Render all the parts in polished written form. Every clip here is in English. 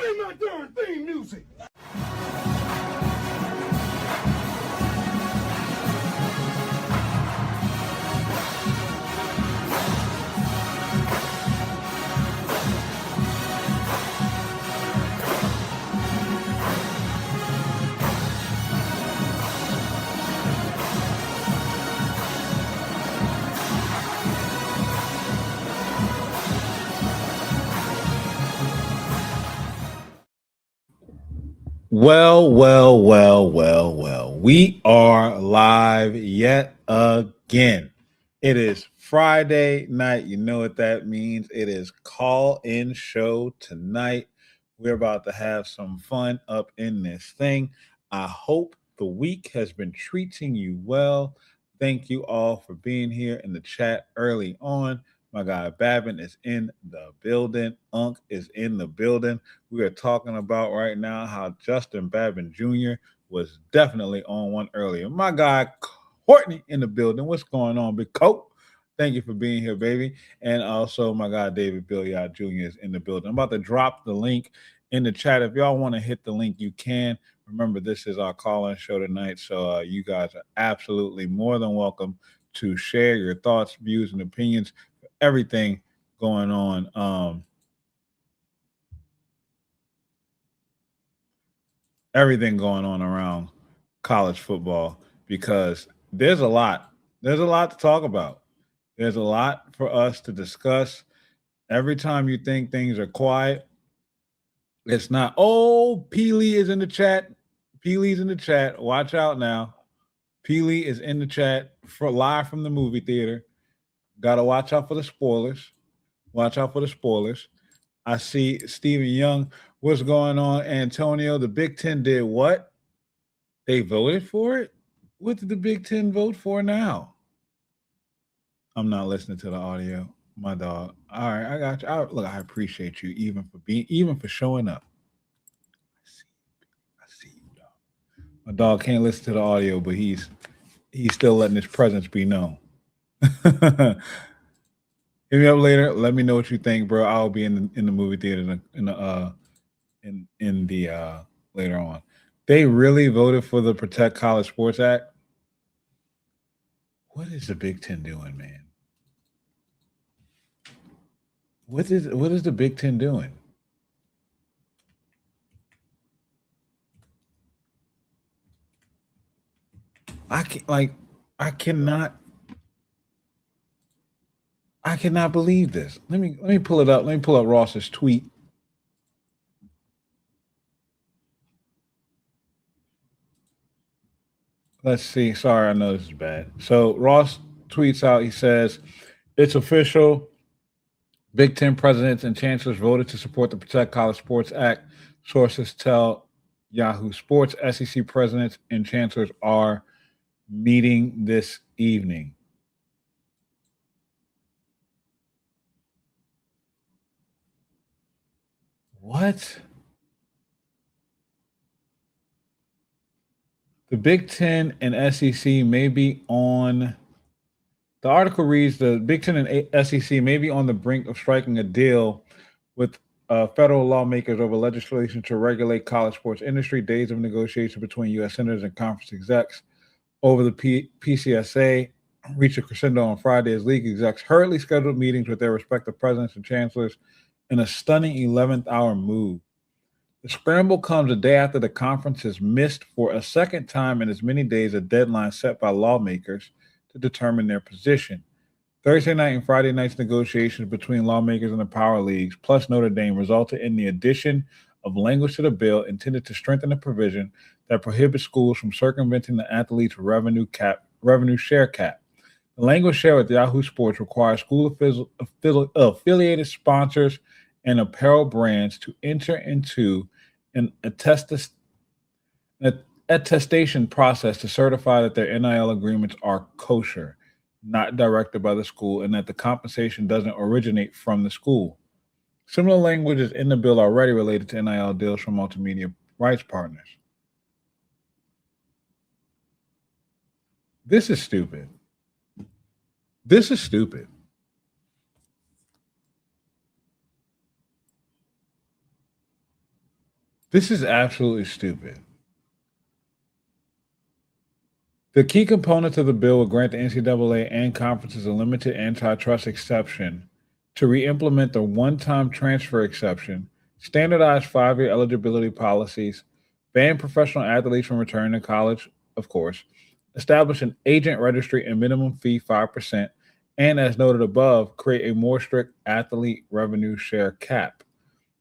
Play my darn theme music. Well. We are live yet again. It is Friday night. You know what that means. It is call-in show tonight. We're about to have some fun up in this thing. I hope the week has been treating you well. Thank you all for being here in the chat early on. My guy Babin is in the building. Unk is in the building. We are talking about right now how Justin Babin Jr. was definitely on one earlier. My guy Courtney in the building. What's going on, Big Coat? Thank you for being here, baby. And also my guy David Billiard Jr. is in the building. I'm about to drop the link in the chat. If y'all want to hit the link, you can. Remember, this is our call-in show tonight, so you guys are absolutely more than welcome to share your thoughts, views, and opinions for everything going on. Everything going on around college football, because there's a lot. There's a lot to talk about. There's a lot for us to discuss. Every time you think things are quiet, it's not. Oh, Peely is in the chat. Peely's in the chat. Watch out now. Peely is in the chat for live from the movie theater. Got to watch out for the spoilers. Watch out for the spoilers. I see Stephen Young. What's going on, Antonio? The Big Ten did what? They voted for it? What did the Big Ten vote for now? I'm not listening to the audio. My dog. All right, I got you. I appreciate you even for showing up. I see you, dog. My dog can't listen to the audio, but he's still letting his presence be known. Hit me up later. Let me know what you think, bro. I'll be in the movie theater in the later on. They really voted for the Protect College Sports Act. What is the Big Ten doing, man? What is the Big Ten doing? I cannot believe this. Let me pull it up. Let me pull up Ross's tweet. Let's see. Sorry, I know this is bad. So Ross tweets out, he says, it's official. Big Ten presidents and chancellors voted to support the Protect College Sports Act. Sources tell Yahoo Sports SEC presidents and chancellors are meeting this evening. What? The Big Ten and SEC may be on. The article reads the Big Ten and SEC may be on the brink of striking a deal with federal lawmakers over legislation to regulate college sports industry. Days of negotiation between U.S. senators and conference execs over the PCSA reached a crescendo on Friday as league execs hurriedly scheduled meetings with their respective presidents and chancellors in a stunning 11th hour move. The scramble comes a day after the conference has missed for a second time in as many days a deadline set by lawmakers to determine their position. Thursday night and Friday night's negotiations between lawmakers and the power leagues, plus Notre Dame, resulted in the addition of language to the bill intended to strengthen the provision that prohibits schools from circumventing the athlete's revenue share cap. The language shared with Yahoo Sports requires school affiliated sponsors and apparel brands to enter into an attestation process to certify that their NIL agreements are kosher, not directed by the school, and that the compensation doesn't originate from the school. Similar language is in the bill already related to NIL deals from multimedia rights partners. This is stupid. This is stupid. This is absolutely stupid. The key components of the bill will grant the NCAA and conferences a limited antitrust exception to re-implement the one-time transfer exception, standardize 5-year eligibility policies, ban professional athletes from returning to college, of course, establish an agent registry and minimum fee 5%, and as noted above, create a more strict athlete revenue share cap.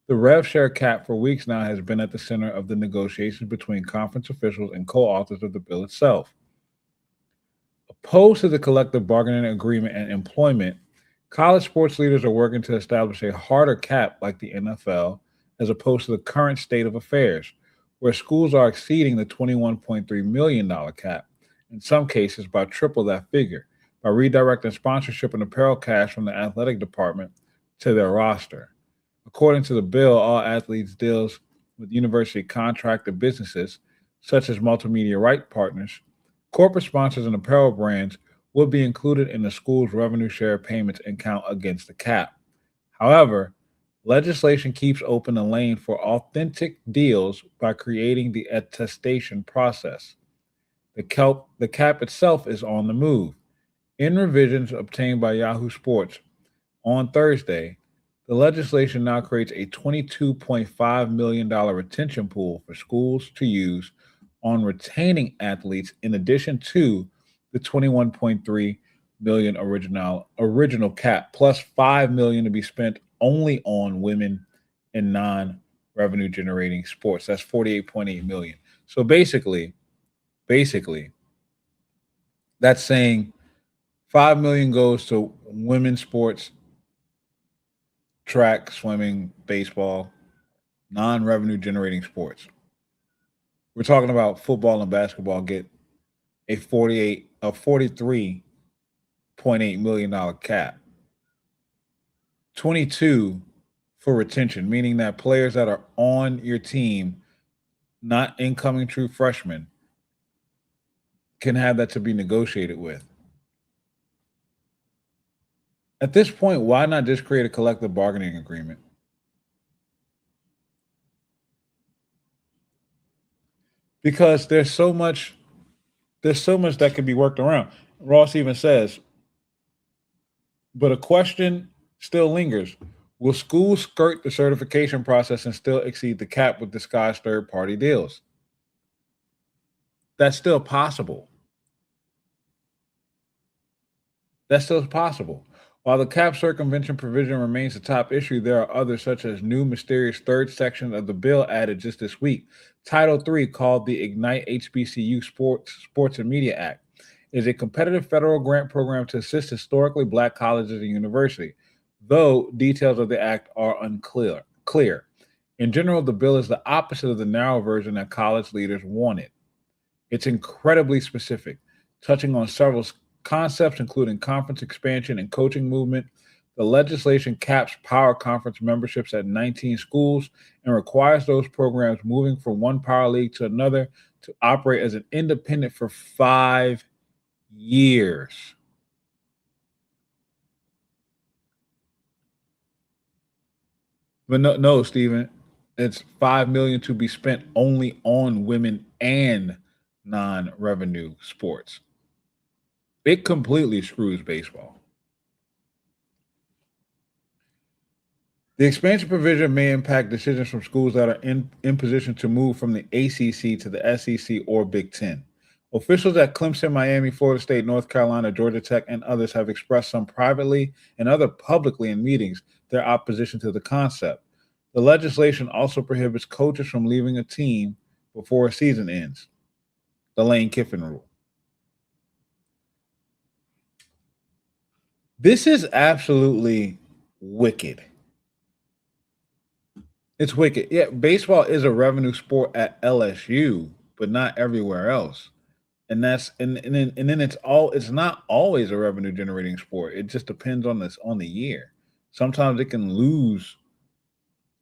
The rev share cap for weeks now has been at the center of the negotiations between conference officials and co-authors of the bill itself. Opposed to the collective bargaining agreement and employment, college sports leaders are working to establish a harder cap like the NFL, as opposed to the current state of affairs, where schools are exceeding the $21.3 million cap, in some cases by triple that figure, by redirecting sponsorship and apparel cash from the athletic department to their roster. According to the bill, all athletes' deals with university contracted businesses, such as multimedia right partners, corporate sponsors, and apparel brands, will be included in the school's revenue share payments and count against the cap. However, legislation keeps open a lane for authentic deals by creating the attestation process. The cap itself is on the move. In revisions obtained by Yahoo Sports on Thursday, the legislation now creates a $22.5 million retention pool for schools to use on retaining athletes in addition to the 21.3 million original cap plus 5 million to be spent only on women and non-revenue generating sports. That's 48.8 million. So basically that's saying 5 million goes to women's sports, track, swimming, baseball, non-revenue generating sports. We're talking about football and basketball get a $43.8 million cap. 22 for retention, meaning that players that are on your team, not incoming true freshmen, can have that to be negotiated with. At this point, why not just create a collective bargaining agreement? Because there's so much that could be worked around. Ross even says, but a question still lingers. Will schools skirt the certification process and still exceed the cap with disguised third-party deals? That's still possible. While the cap circumvention provision remains the top issue, there are others, such as new mysterious third section of the bill added just this week. Title III, called the Ignite HBCU Sports and Media Act, is a competitive federal grant program to assist historically Black colleges and universities, though details of the act are unclear. In general, the bill is the opposite of the narrow version that college leaders wanted. It's incredibly specific, touching on several concepts, including conference expansion and coaching movement. The legislation caps power conference memberships at 19 schools and requires those programs moving from one power league to another to operate as an independent for 5 years. But no, Stephen, it's 5 million to be spent only on women and non-revenue sports. It completely screws baseball. The expansion provision may impact decisions from schools that are in position to move from the ACC to the SEC or Big Ten. Officials at Clemson, Miami, Florida State, North Carolina, Georgia Tech, and others have expressed, some privately and other publicly in meetings, their opposition to the concept. The legislation also prohibits coaches from leaving a team before a season ends, the Lane Kiffin rule. This is absolutely wicked. It's wicked. Yeah, baseball is a revenue sport at LSU, but not everywhere else. And then it's not always a revenue generating sport. It just depends on the year. Sometimes it can lose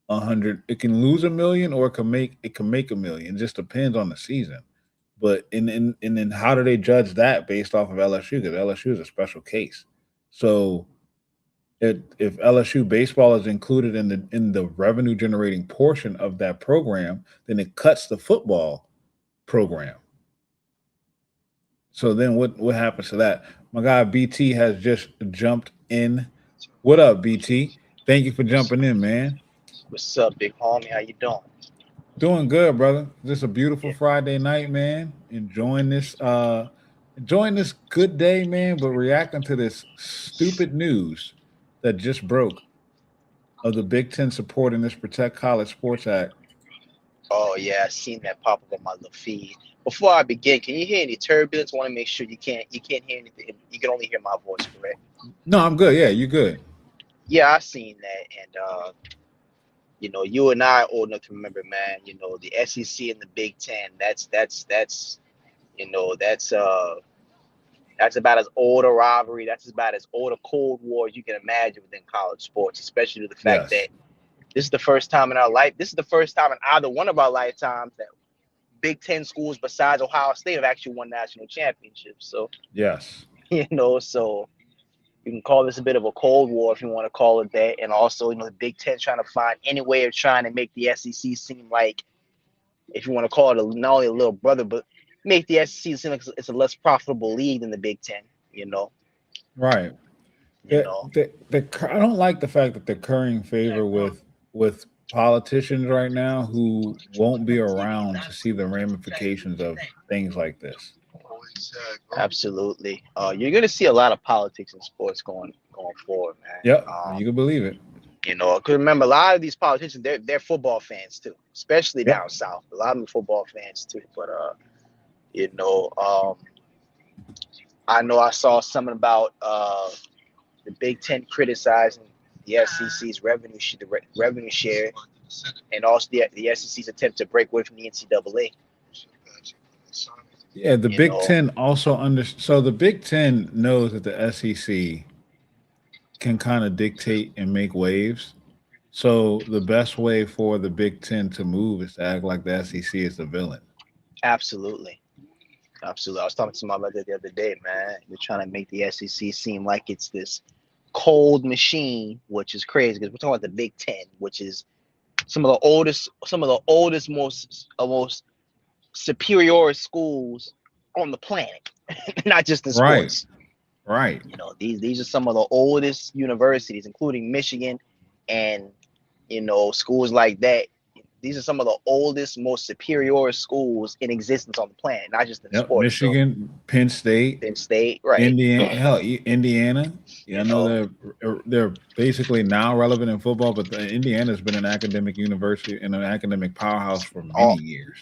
100, it can lose 1 million, or it can make 1 million. It just depends on the season. But and then how do they judge that based off of LSU? Because LSU is a special case. So if LSU baseball is included in the revenue generating portion of that program, then it cuts the football program. So then what happens to that? My guy BT has just jumped in. What up, BT? Thank you for jumping in, man. What's up, big homie? How you doing? Doing good, brother. Just a beautiful Yeah, Friday night, man. Enjoying this good day, man, but reacting to this stupid news that just broke of the Big Ten supporting this Protect College Sports Act. oh yeah, I seen that pop up on my little feed. Before I begin, can you hear any turbulence? I want to make sure you can't hear anything. You can only hear my voice, correct? No, I'm good. Yeah, you good. Yeah, I seen that, and you and I are old enough to remember, man. The SEC and the Big Ten. You know, that's about as old a rivalry. That's about as old a Cold War as you can imagine within college sports, especially to the fact Yes. that this is the first time in our life. This is the first time in either one of our lifetimes that Big Ten schools besides Ohio State have actually won national championships. So, Yes. so you can call this a bit of a Cold War if you want to call it that. And also, the Big Ten trying to find any way of trying to make the SEC seem like, if you want to call it not only a little brother, but make the SEC seem like it's a less profitable league than the Big Ten. Right. You know. I don't like the fact that they're currying favor with politicians right now who won't be around to see the ramifications of things like this. Absolutely. You're gonna see a lot of politics in sports going forward, man. Yep, you can believe it. Because remember, a lot of these politicians, they're football fans too, especially Yep. down south. A lot of them football fans too. But you know, I know I saw something about the Big Ten criticizing the SEC's revenue share, and also the SEC's attempt to break away from the NCAA. Yeah, the You Big know, Ten also so the Big Ten knows that the SEC can kind of dictate and make waves. So the best way for the Big Ten to move is to act like the SEC is the villain. absolutely. Absolutely. I was talking to somebody about that the other day, man. They're trying to make the SEC seem like it's this cold machine, which is crazy because we're talking about the Big Ten, which is some of the oldest, most superior schools on the planet, not just in Right, sports. right. These are some of the oldest universities, including Michigan and schools like that. These are some of the oldest, most superior schools in existence on the planet, not just in Yep, sports. So Michigan, Penn State, Penn State, right? Indiana, hell, Indiana. Yeah, I You know know, they're basically now relevant in football, but Indiana's been an academic university and an academic powerhouse for many all years.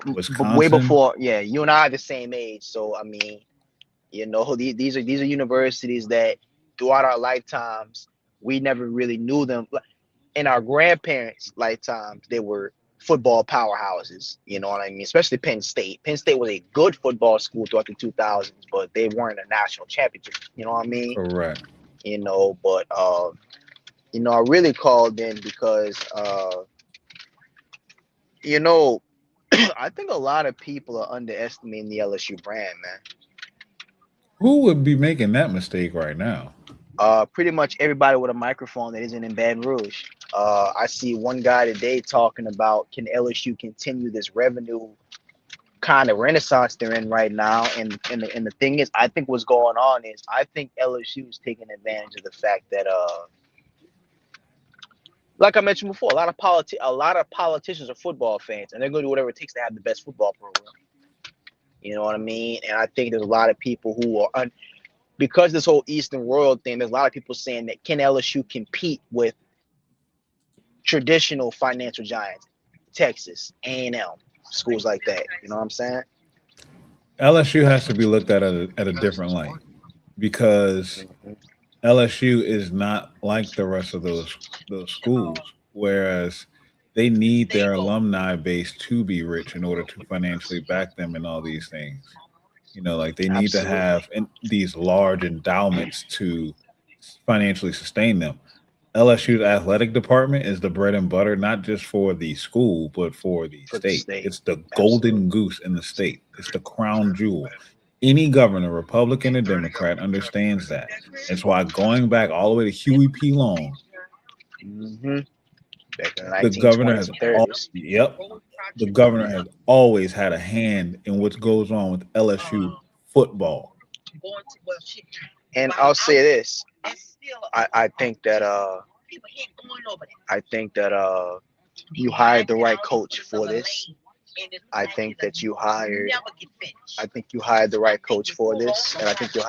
way Wisconsin, before, yeah. You and I are the same age, so I mean, these are universities that throughout our lifetimes we never really knew them. In our grandparents' lifetimes, they were football powerhouses. You know what I mean? Especially Penn State. Penn State was a good football school throughout the 2000s, but they weren't a national championship. You know what I mean? correct. But I really called in because I think a lot of people are underestimating the LSU brand, man. Who would be making that mistake right now? Pretty much everybody with a microphone that isn't in Baton Rouge. I see one guy today talking about, can LSU continue this revenue kind of renaissance they're in right now? And the thing is, I think what's going on is I think LSU is taking advantage of the fact that like I mentioned before, a lot of politicians are football fans, and they're going to do whatever it takes to have the best football program. You know what I mean? And I think there's a lot of people who are because this whole Eastern World thing, there's a lot of people saying that can LSU compete with traditional financial giants, Texas, A&M, schools like that. You know what I'm saying? LSU has to be looked at a different light because Mm-hmm. LSU is not like the rest of those schools, whereas they need their alumni base to be rich in order to financially back them and all these things. Like they need to Absolutely. have these large endowments to financially sustain them. LSU's athletic department is the bread and butter, not just for the school, but for the For the state. state. It's the Absolutely. golden goose in the state. It's the crown jewel. Any governor, Republican or Democrat, understands that. That's why going back all the way to Huey P. Long, Hmm. Back in the the governor 1920s has and all 30s. yep, the governor has always had a hand in what goes on with LSU football. And I'll say this. I think that I think that you hired the right coach for this. I think that I think you hired the right coach for this, and I think you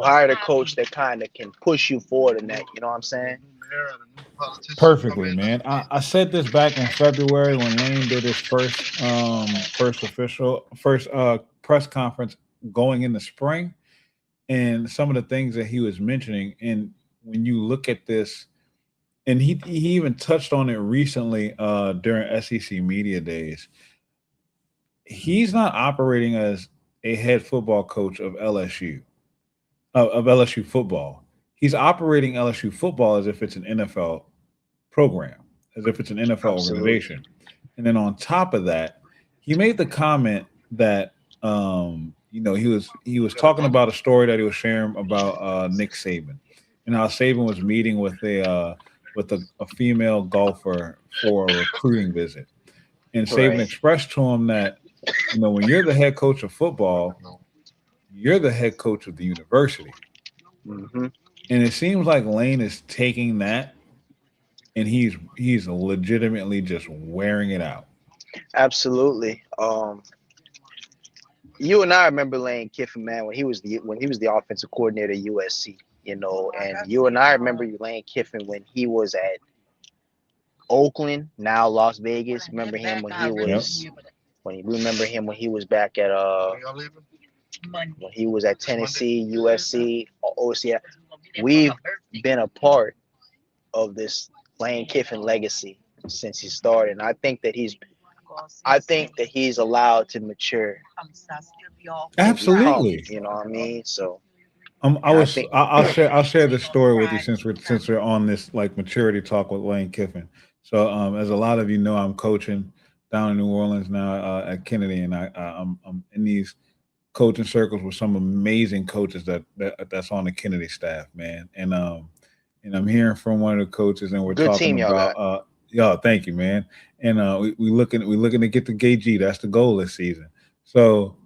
hired a coach that kind of can push you forward in that. You know what I'm saying? Perfectly, man. I said this back in February when Lane did his first press conference going in the spring, and some of the things that he was mentioning. And when you look at this, and he even touched on it recently during SEC media days. He's not operating as a head football coach of LSU of LSU football. He's operating LSU football as if it's an NFL program, as if it's an NFL Absolutely. organization. And then on top of that, he made the comment that he was talking about a story that he was sharing about Nick Saban and how Saban was meeting with a female golfer for a recruiting visit. And Saban Right. expressed to him that, when you're the head coach of football, you're the head coach of the university. Hmm. And it seems like Lane is taking that and he's legitimately just wearing it out. Absolutely. You and I remember Lane Kiffin, man, when he was the offensive coordinator at USC. And you and I remember Lane Kiffin when he was at Oakland, now Las Vegas. Remember him Yep. we remember him when he was back at when he was at Tennessee, USC, OCI. We've been a part of this Lane Kiffin legacy since he started. And I think that he's allowed to mature and become, Absolutely. you know what I mean? So I and I was think I'll share this story with you since we're on this like maturity talk with Lane Kiffin. So as a lot of you know, I'm coaching down in New Orleans now at Kennedy, and I'm in these coaching circles with some amazing coaches that's on the Kennedy staff, man. And I'm hearing from one of the coaches, and we're good talking team y'all about got. yeah, thank you, man. And we looking to get the KG. That's the goal this season. So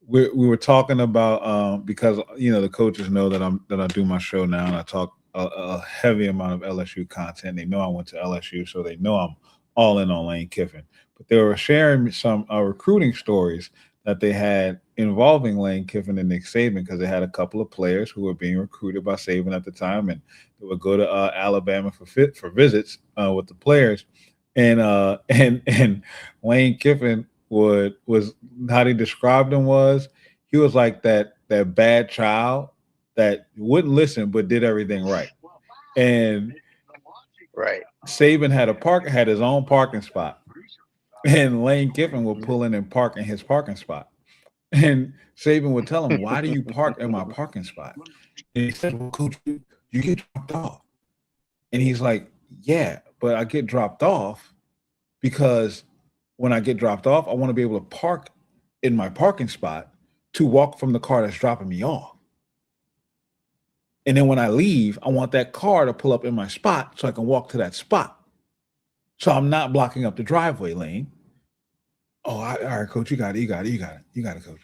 we were talking about because the coaches know that I do my show now, and I talk a heavy amount of LSU content. They know I went to LSU, so they know I'm all in on Lane Kiffin. But they were sharing some recruiting stories that they had involving Lane Kiffin and Nick Saban because they had a couple of players who were being recruited by Saban at the time, and they would go to Alabama for visits with the players, and and Lane Kiffin was how they described him was he was like that bad child that wouldn't listen but did everything right, and Right. Saban had his own parking spot, and Lane Kiffin would pull in and park in his parking spot. And Saban would tell him, "Why do you park in my parking spot?" And he said, "Well, coach, you get dropped off." And he's like, "Yeah, but I get dropped off because when I get dropped off, I want to be able to park in my parking spot to walk from the car that's dropping me off. And then when I leave, I want that car to pull up in my spot so I can walk to that spot. So I'm not blocking up the driveway lane." Oh, all right, coach, you got it, coach.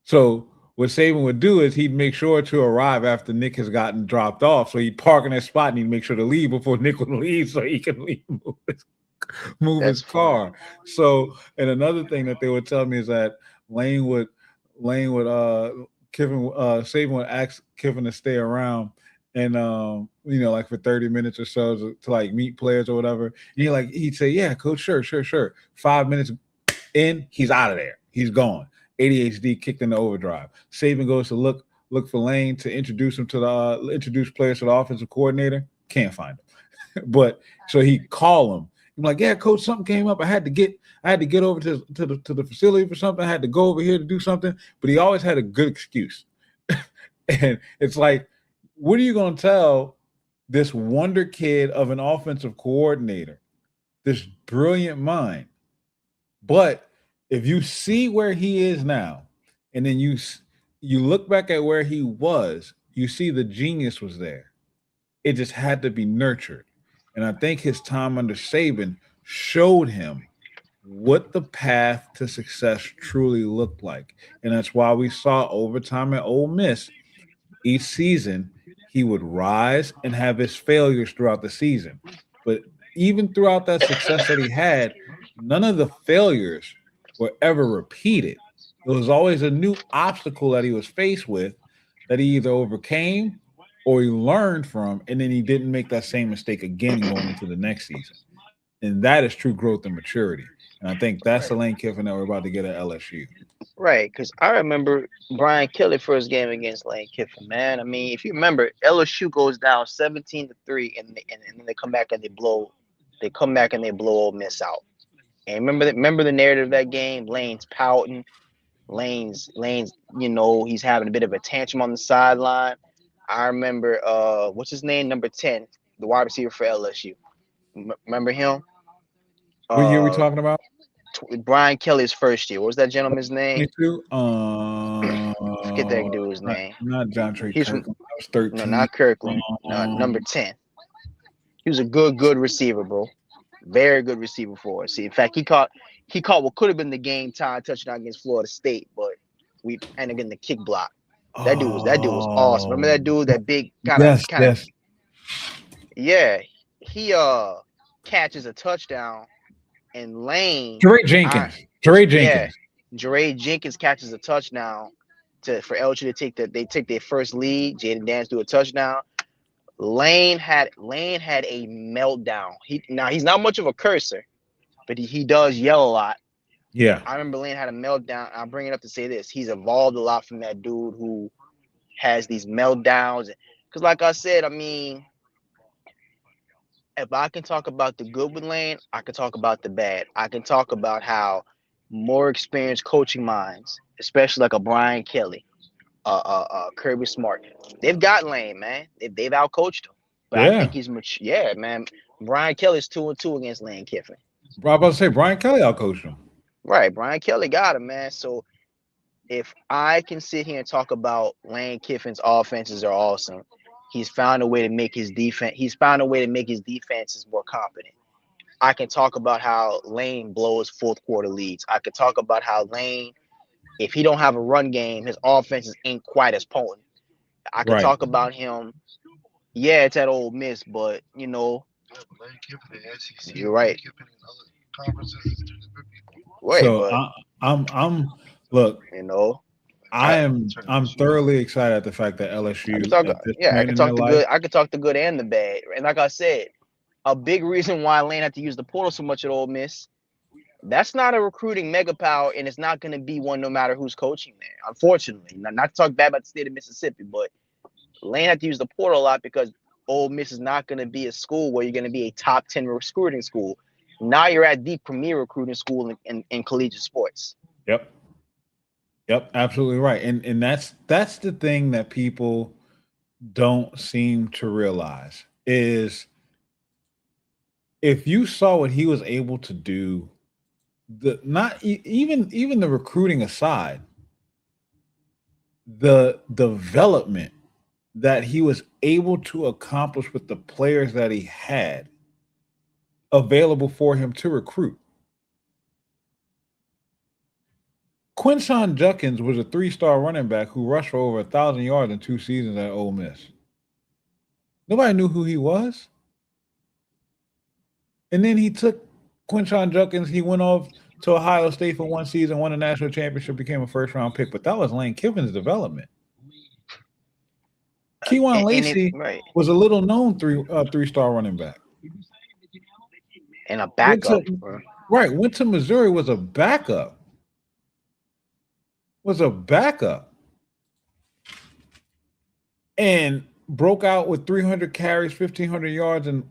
So what Saban would do is he'd make sure to arrive after Nick has gotten dropped off. So he'd park in that spot and he'd make sure to leave before Nick would leave so he can move his That's funny. car. So, and another thing that they would tell me is that Lane would Lane would Saban would ask Kiffin to stay around and like for 30 minutes or so to like meet players or whatever. And he'd say, "Yeah, coach, sure. 5 minutes in, he's out of there. He's gone. ADHD kicked into overdrive." Saban goes to look for Lane to introduce him to the introduce players to the offensive coordinator. Can't find him. But so he call him. I'm like, "Yeah, coach, something came up. I had to get over to the facility for something. I had to go over here to do something." But he always had a good excuse. And it's like, what are you going to tell this wonder kid of an offensive coordinator, this brilliant mind, but if you see where he is now, and then you look back at where he was, you see the genius was there. It just had to be nurtured. And I think his time under Saban showed him what the path to success truly looked like. And that's why we saw over time at Ole Miss, each season, he would rise and have his failures throughout the season. But even throughout that success that he had, none of the failures were ever repeated. It was always a new obstacle that he was faced with that he either overcame or he learned from, and then he didn't make that same mistake again going into the next season. And that is true growth and maturity. And I think that's the Lane Kiffin that we're about to get at LSU. Right, because I remember Brian Kelly first game against Lane Kiffin, man. I mean, if you remember, LSU goes down 17-3, and then they come back and they blow Ole Miss out. And remember the narrative of that game? Lane's pouting, Lane's, he's having a bit of a tantrum on the sideline. I remember what's his name, number 10, the wide receiver for LSU. Remember him? What year are we talking about? Brian Kelly's first year. What was that gentleman's name? 22? Forget that dude's name. Not John Trey He's Kirkland. I was 13. No, not Kirkland. No, number 10. He was a good receiver, bro. Very good receiver for us. See, in fact, he caught what could have been the game time touchdown against Florida State, but we ended in the kick block. That dude was awesome. Remember that dude, that big kind of yes. Yeah. He catches a touchdown, and Lane Jaray Jenkins. Yeah, Jaray Jenkins catches a touchdown for LSU to take their first lead. Jaden Daniels do a touchdown. Lane had a meltdown. He's not much of a cursor, but he does yell a lot. Yeah. I remember Lane had a meltdown. I'll bring it up to say this. He's evolved a lot from that dude who has these meltdowns. Because like I said, I mean, if I can talk about the good with Lane, I can talk about the bad. I can talk about how more experienced coaching minds, especially like a Brian Kelly, Kirby Smart, they've got Lane, man. They've outcoached him. But I think he's mature. Yeah, man. Brian Kelly's 2-2 against Lane Kiffin. I was about to say Brian Kelly outcoached him. Right, Brian Kelly got him, man. So if I can sit here and talk about Lane Kiffin's offenses are awesome, he's found a way to make his defense. He's found a way to make his defenses more competent. I can talk about how Lane blows fourth quarter leads. I could talk about how Lane, if he don't have a run game, his offenses ain't quite as potent. I could talk about him. Yeah, it's at Ole Miss, but you know, you're right. Wait, so I'm look. You know, I'm thoroughly excited at the fact that LSU. I can talk the good. I can talk the good and the bad. And like I said, a big reason why Lane had to use the portal so much at Ole Miss, that's not a recruiting mega power, and it's not going to be one no matter who's coaching there. Unfortunately, not to talk bad about the state of Mississippi, but Lane had to use the portal a lot because Ole Miss is not going to be a school where you're going to be a top 10 recruiting school. Now you're at the premier recruiting school in collegiate sports. Yep, absolutely right. And that's the thing that people don't seem to realize is if you saw what he was able to do, even the recruiting aside, the development that he was able to accomplish with the players that he had available for him to recruit. Quinshon Judkins was a 3-star running back who rushed for over 1,000 yards in 2 seasons at Ole Miss. Nobody knew who he was. And then he took Quinshon Judkins. He went off to Ohio State for 1 season, won a national championship, became a first-round pick. But that was Lane Kiffin's development. Kewan Lacey was a little-known 3-star running back. And a backup. Went to Missouri, was a backup. And broke out with 300 carries, 1,500 yards, and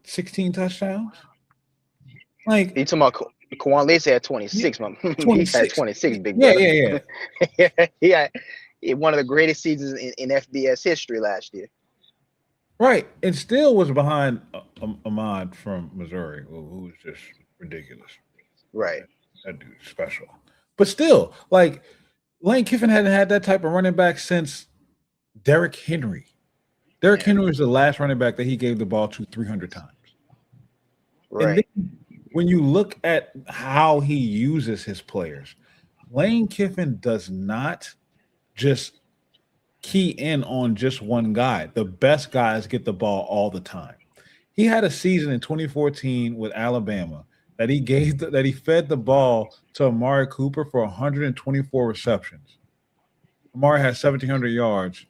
16 touchdowns? Like, you talking about Kewan Lacey had 26, man. 26. He had 26, big brother. Yeah. He had one of the greatest seasons in FBS history last year. Right, and still was behind Ahmad from Missouri, who was just ridiculous. Right. That dude's special. But still, like Lane Kiffin hadn't had that type of running back since Derrick Henry. Derrick Henry was the last running back that he gave the ball to 300 times. Right. And then when you look at how he uses his players, Lane Kiffin does not just key in on just one guy. The best guys get the ball all the time. He had a season in 2014 with Alabama that he fed the ball to Amari Cooper for 124 receptions. Amari had 1,700 yards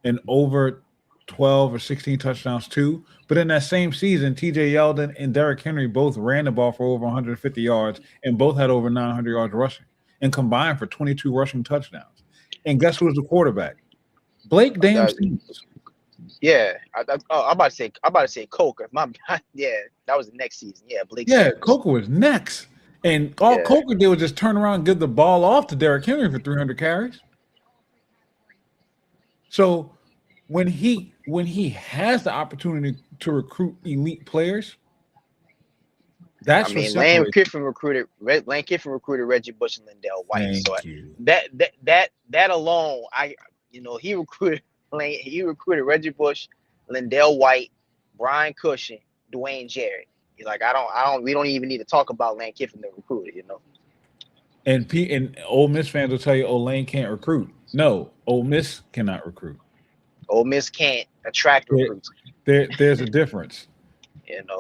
and over 12 or 16 touchdowns too. But in that same season, TJ Yeldon and Derrick Henry both ran the ball for over 150 yards and both had over 900 yards rushing and combined for 22 rushing touchdowns. And guess who was the quarterback? Blake Sims. Yeah, I'm about to say Coker. Yeah, that was the next season. Yeah, Blake. Yeah, Sims. Coker was next, and all Coker did was just turn around and give the ball off to Derrick Henry for 300 carries. So when he has the opportunity to recruit elite players, that's Lane Kiffin recruited Reggie Bush and Lindell White. That alone, he recruited Reggie Bush, Lindell White, Brian Cushing, Dwayne Jarrett. We don't even need to talk about Lane Kiffin that recruited, And Ole Miss fans will tell you, Lane can't recruit. No, Ole Miss cannot recruit. Ole Miss can't attract recruits. There's a difference.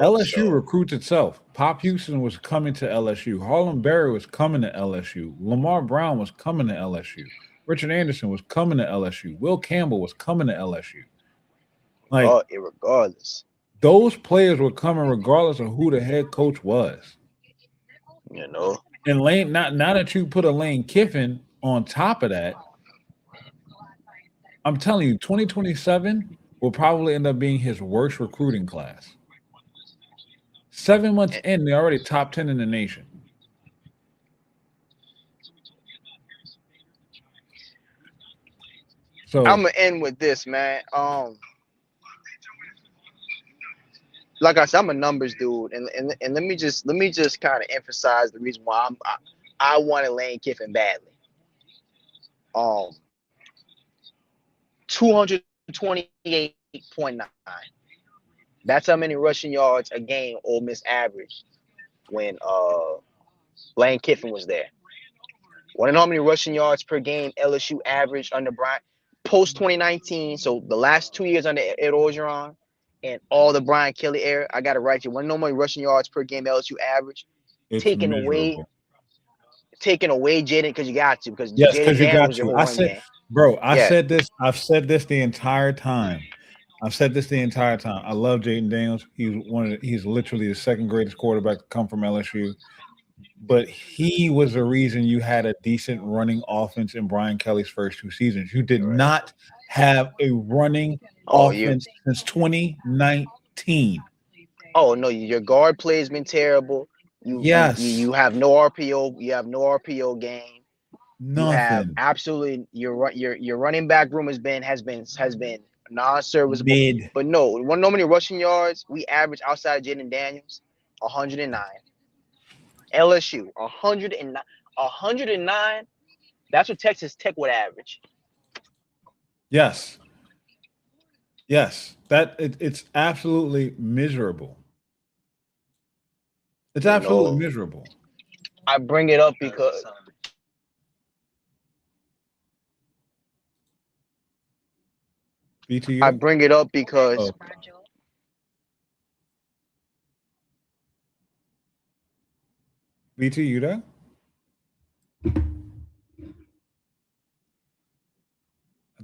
LSU recruits itself. Pop Houston was coming to LSU. Harlem Berry was coming to LSU. Lamar Brown was coming to LSU. Richard Anderson was coming to LSU. Will Campbell was coming to LSU. Regardless. Those players were coming regardless of who the head coach was. And Lane, now that you put a Lane Kiffin on top of that, I'm telling you, 2027 will probably end up being his worst recruiting class. 7 months in, they're already top 10 in the nation. So I'm gonna end with this, man. Like I said, I'm a numbers dude, and let me just kind of emphasize the reason why I wanted Lane Kiffin badly. 228.9. That's how many rushing yards a game Ole Miss averaged when Lane Kiffin was there. Want to know how many rushing yards per game LSU averaged under Brian post 2019? So the last 2 years under Ed Orgeron and all the Brian Kelly era. I got it right here. Want to know how many rushing yards per game LSU averaged? Taking away Jaden because you got to because yes, because you got to. I said this. I've said this the entire time. I love Jaden Daniels. He's literally the second greatest quarterback to come from LSU. But he was the reason you had a decent running offense in Brian Kelly's first 2 seasons. You did not have a running offense since 2019. Oh no, your guard play has been terrible. You have no RPO. You have no RPO game. Nothing. You have absolutely your running back room has been non-serviceable. Mid. But no, want to know how many rushing yards we average outside of Jaden Daniels? 109. LSU 109. 109. That's what Texas Tech would average. Yes. It's absolutely miserable. It's absolutely miserable. I bring it up because BTU? I bring it up because BT, you there? I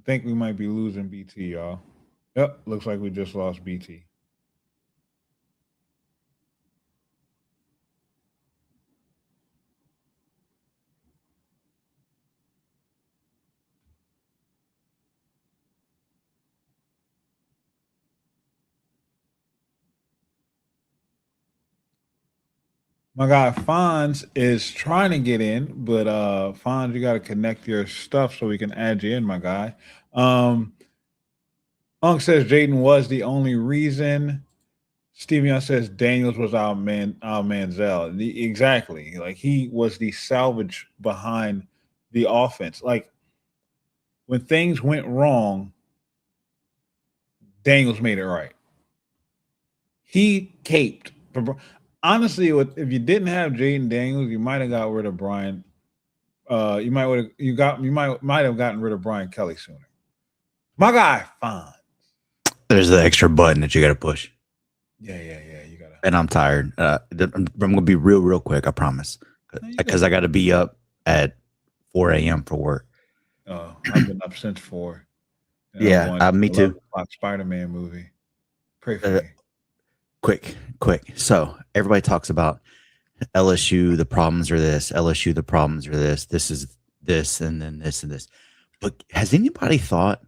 think we might be losing BT, y'all. Yep, looks like we just lost BT. My guy Fonz is trying to get in, but Fonz, you got to connect your stuff so we can add you in, my guy. Unk says Jaden was the only reason. Stevion says Daniels was our man, our Manziel. Exactly. Like he was the salvage behind the offense. Like when things went wrong, Daniels made it right. He caped. Honestly, if you didn't have Jaden Daniels, you might have got rid of Brian. You might have gotten rid of Brian Kelly sooner. My guy, fine. There's the extra button that you got to push. Yeah. You gotta. And I'm tired. I'm gonna be real quick. I promise, because I got to be up at 4 a.m. for work. I've been up since 4. Yeah, me too. Spider-Man movie. Pray for me. Quick. So everybody talks about LSU. The problems are this. LSU. The problems are this. This is this, and then this and this. But has anybody thought,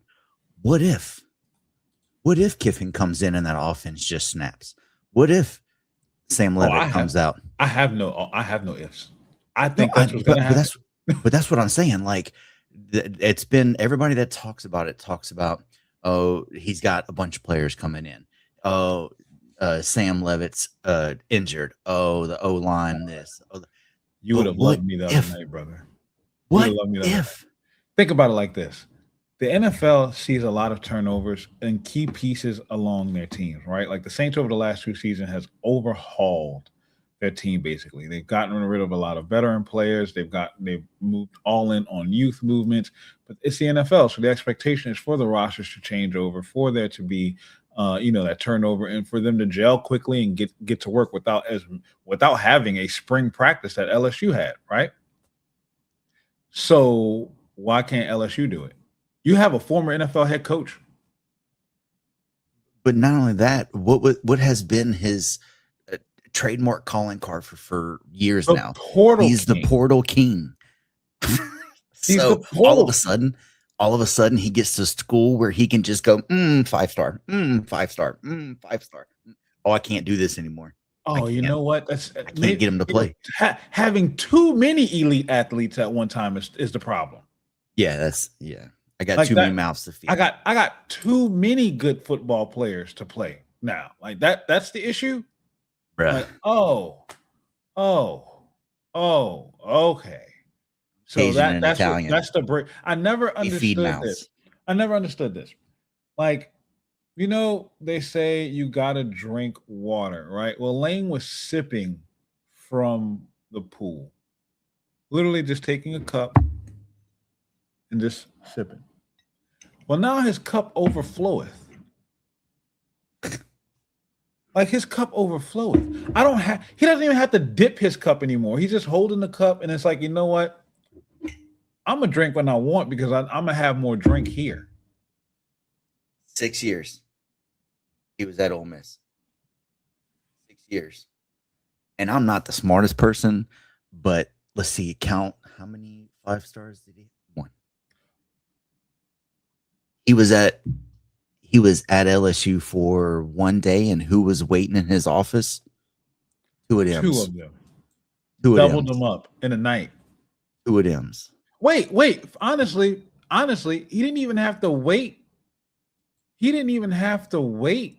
what if Kiffin comes in and that offense just snaps? What if Sam Levitt comes out? I have no ifs. I think that's what's gonna happen. But that's what I'm saying. Like, it's been everybody that talks about, oh, he's got a bunch of players coming in. Oh, Sam Levitt's injured. Oh, the O-line this. You would have loved me the other night, brother. What if? Think about it like this. The NFL sees a lot of turnovers and key pieces along their teams, right? Like the Saints over the last 2 seasons has overhauled their team basically. They've gotten rid of a lot of veteran players. They've moved all in on youth movements, but it's the NFL. So the expectation is for the rosters to change over, for there to be that turnover, and for them to gel quickly and get to work without having a spring practice that LSU had, right? So why can't LSU do it? You have a former NFL head coach. But not only that, what has been his trademark calling card for years now? He's the portal king. So all of a sudden he gets to school where he can just go 5-star, 5-star, 5-star. Oh, I can't do this anymore. Oh, you know what? I can't get him to play. Having too many elite athletes at one time is the problem. Yeah, I got too many mouths to feed. I got too many good football players to play now. Like that's the issue. Bruh. Like, okay. So that's the break. I never understood this. I never understood this. Like, they say you gotta drink water, right? Well, Lane was sipping from the pool, literally just taking a cup and just sipping. Well, now his cup overfloweth. Like his cup overfloweth. He doesn't even have to dip his cup anymore. He's just holding the cup, and it's like, you know what? I'm gonna drink when I want because I'm gonna have more drink here. 6 years. He was at Ole Miss. 6 years. And I'm not the smartest person, but let's see, count how many 5 stars did he have? 1. He was at LSU for 1 day, and who was waiting in his office? 2 of them. 2 of them. Doubled them up in a night. 2 of them. Wait. Honestly, he didn't even have to wait. He didn't even have to wait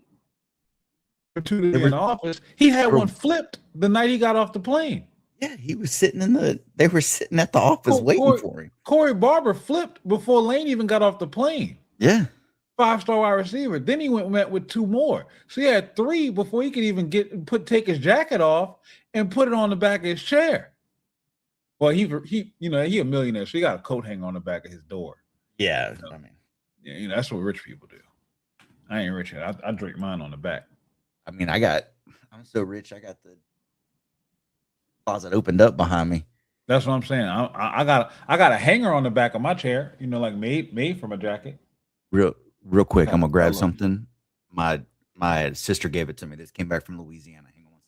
for 2 to be in the office. He had one flipped the night he got off the plane. Yeah, he was sitting they were sitting at the office waiting for him. Corey Barber flipped before Lane even got off the plane. Yeah. 5-star wide receiver. Then he met with 2 more. So he had 3 before he could even take his jacket off and put it on the back of his chair. Well, he a millionaire, so he got a coat hanger on the back of his door. Yeah, that's what rich people do. I ain't rich yet. I drink mine on the back. I mean, I'm so rich. I got the closet opened up behind me. That's what I'm saying. I got a hanger on the back of my chair. Like made from a jacket. Real quick, I'm gonna grab something. My sister gave it to me. This came back from Louisiana. Hang on 1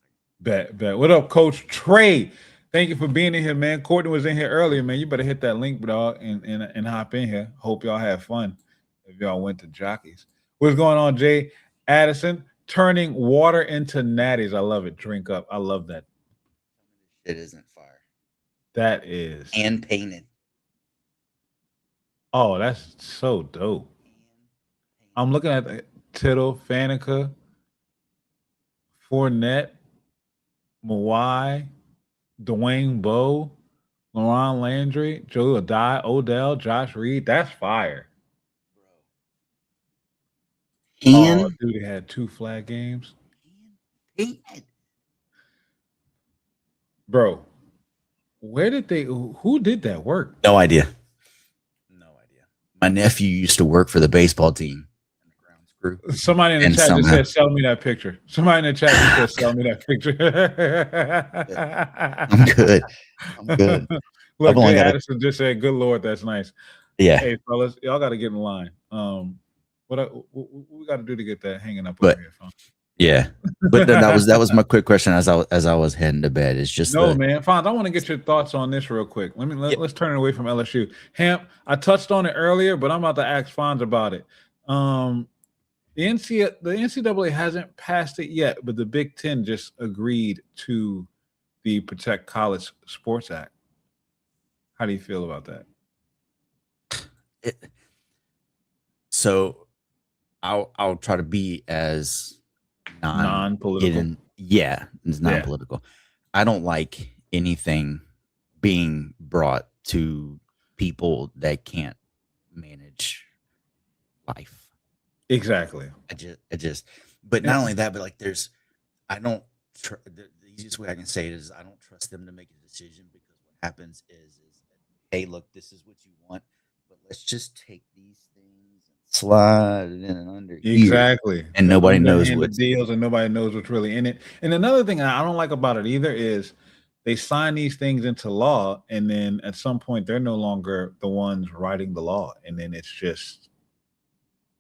second. Bet. What up, Coach Trey? Thank you for being in here, man. Courtney was in here earlier, man. You better hit that link, dog, and hop in here. Hope y'all have fun if y'all went to Jockeys. What's going on, Jay Addison? Turning water into natties. I love it. Drink up. I love that. It isn't fire. That is. And painted. Oh, that's so dope. I'm looking at Tittle, Faneca. Fournette, Mawai, Dwayne Bowe, Laurent Landry, Joe Adai, Odell, Josh Reed. That's fire. Oh, And dude, he had 2 flag games. Bro, where did they who did that work? no idea. No idea. My nephew used to work for the baseball team and the grounds crew. Somebody in the And chat just somehow- said, "Sell me that picture." Somebody in the chat just said, "Sell me that picture." I'm good. I'm good. Look, I've only Jay got a- Addison just said, "Good Lord, that's nice." Yeah. Hey, fellas, y'all got to get in line. What we got to do to get that hanging up But- over here, fam? Yeah. But then that was my quick question as I was heading to bed. It's just No, man, Fonz, I want to get your thoughts on this real quick. Let's turn it away from LSU. Hamp, I touched on it earlier, but I'm about to ask Fonz about it. The NCAA hasn't passed it yet, but the Big Ten just agreed to the Protect College Sports Act. How do you feel about that? So I'll try to be as Non-political. It's non-political. I don't like anything being brought to people that can't manage life. Exactly. But not only that, but like the easiest way I can say it is I don't trust them to make a decision, because what happens is hey, look, this is what you want, but let's just take these things and slide it in and under here. Exactly. And nobody knows underhanded what's deals, and nobody knows what's really in it. And another thing I don't like about it either is they sign these things into law, and then at some point they're no longer the ones writing the law, and then it's just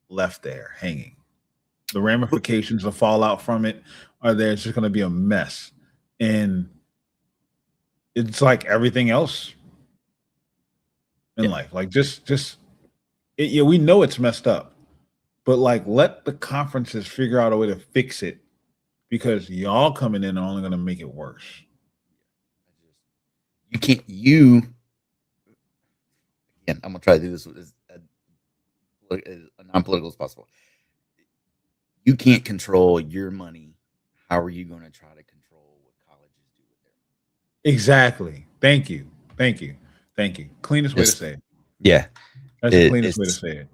left there hanging. The ramifications, the fallout from it are there. It's just going to be a mess, and it's like everything else in life. Like we know it's messed up, but like let the conferences figure out a way to fix it, because y'all coming in are only going to make it worse. Again, I'm gonna try to do this as non-political as possible. You can't control your money. How are you going to try to control what colleges do with their money? Exactly. Thank you. Cleanest way to say it. Yeah, That's the cleanest way to say it.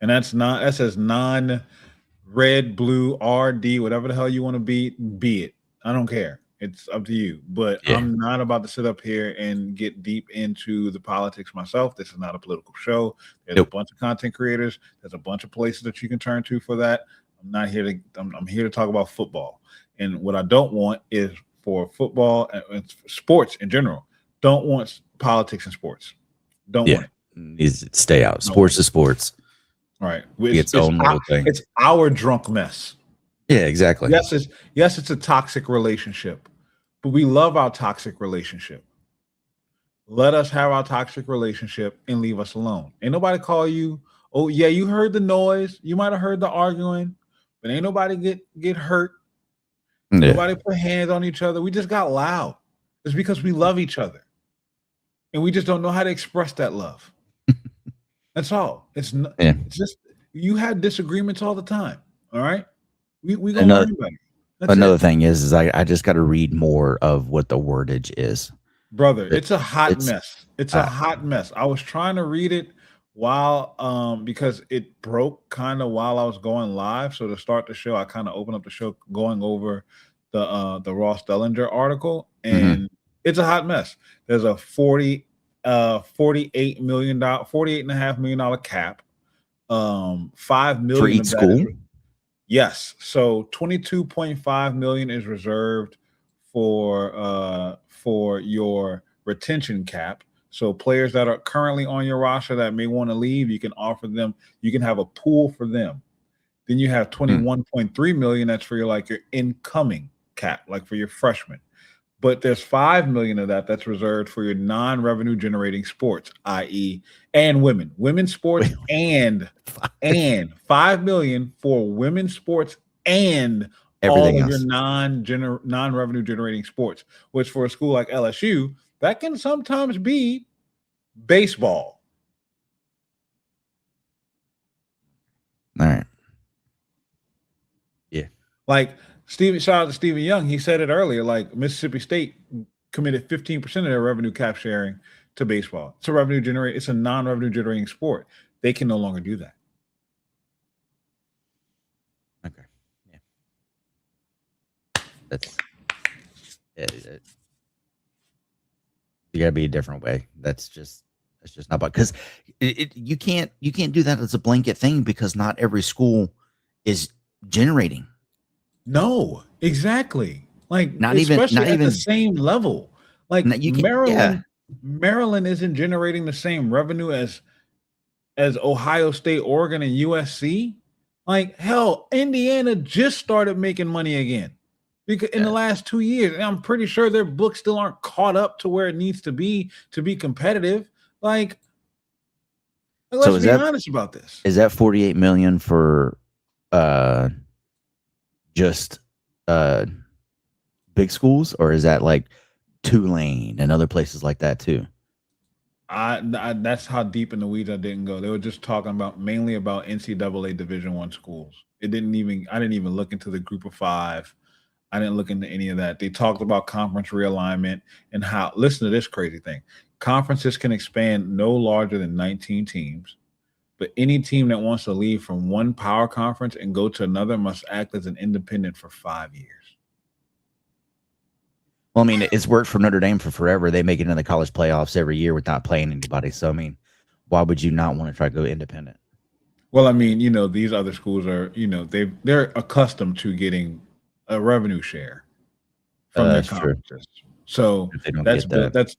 And that's as non-red, blue, RD, whatever the hell you want to be it. I don't care. It's up to you. But I'm not about to sit up here and get deep into the politics myself. This is not a political show. There's a bunch of content creators. There's a bunch of places that you can turn to for that. I'm here to talk about football. And what I don't want is for football and sports in general. Don't want politics in sports. Don't want it. Needs to stay out. Sports is sports. Right. Its own little thing. It's our drunk mess. Yeah, exactly. Yes, it's a toxic relationship, but we love our toxic relationship. Let us have our toxic relationship and leave us alone. Ain't nobody call you. Oh yeah, you heard the noise. You might have heard the arguing, but ain't nobody get hurt. Yeah. Nobody put hands on each other. We just got loud. It's because we love each other, and we just don't know how to express that love. That's all. It's just you had disagreements all the time. All right, we gonna learn about it. Another thing is I just got to read more of what the wordage is. Brother, it's a hot mess. It's a hot mess. I was trying to read it while because it broke kind of while I was going live. So to start the show, I kind of opened up the show going over the Ross Dellinger article, and it's a hot mess. There's a $48.5 million cap. $5 million for each school. Yes. So 22.5 million is reserved for your retention cap. So players that are currently on your roster that may want to leave, you can offer them, you can have a pool for them. Then you have 21.3 million. That's for your incoming cap, like for your freshmen. But there's 5 million of that's reserved for your non-revenue generating sports, i.e. and women's sports, and 5 million for women's sports and everything all of else. your non-revenue generating sports, which for a school like LSU, that can sometimes be baseball. All right. Yeah. Like Shout out to Stephen Young. He said it earlier. Like Mississippi State committed 15% of their revenue cap sharing to baseball. It's a non-revenue generating sport. They can no longer do that. Okay. Yeah. That's you gotta be a different way. That's just not about, because you can't do that as a blanket thing, because not every school is generating. No, exactly. Like Not even the same level. Like Maryland isn't generating the same revenue as Ohio State, Oregon, and USC. Like hell, Indiana just started making money again because in the last 2 years, and I'm pretty sure their books still aren't caught up to where it needs to be competitive. Like, let's be honest about this. Is that $48 million for just big schools, or is that like Tulane and other places like that too? That's how deep in the weeds I didn't go. They were just talking mainly about NCAA Division I schools. I didn't even look into the Group of Five. I didn't look into any of that. They talked about conference realignment and how. Listen to this crazy thing: conferences can expand no larger than 19 teams, but any team that wants to leave from one power conference and go to another must act as an independent for 5 years. Well, I mean, it's worked for Notre Dame for forever. They make it in the college playoffs every year with not playing anybody. So, I mean, why would you not want to try to go independent? Well, I mean, these other schools are, they're accustomed to getting a revenue share from their conferences. So that's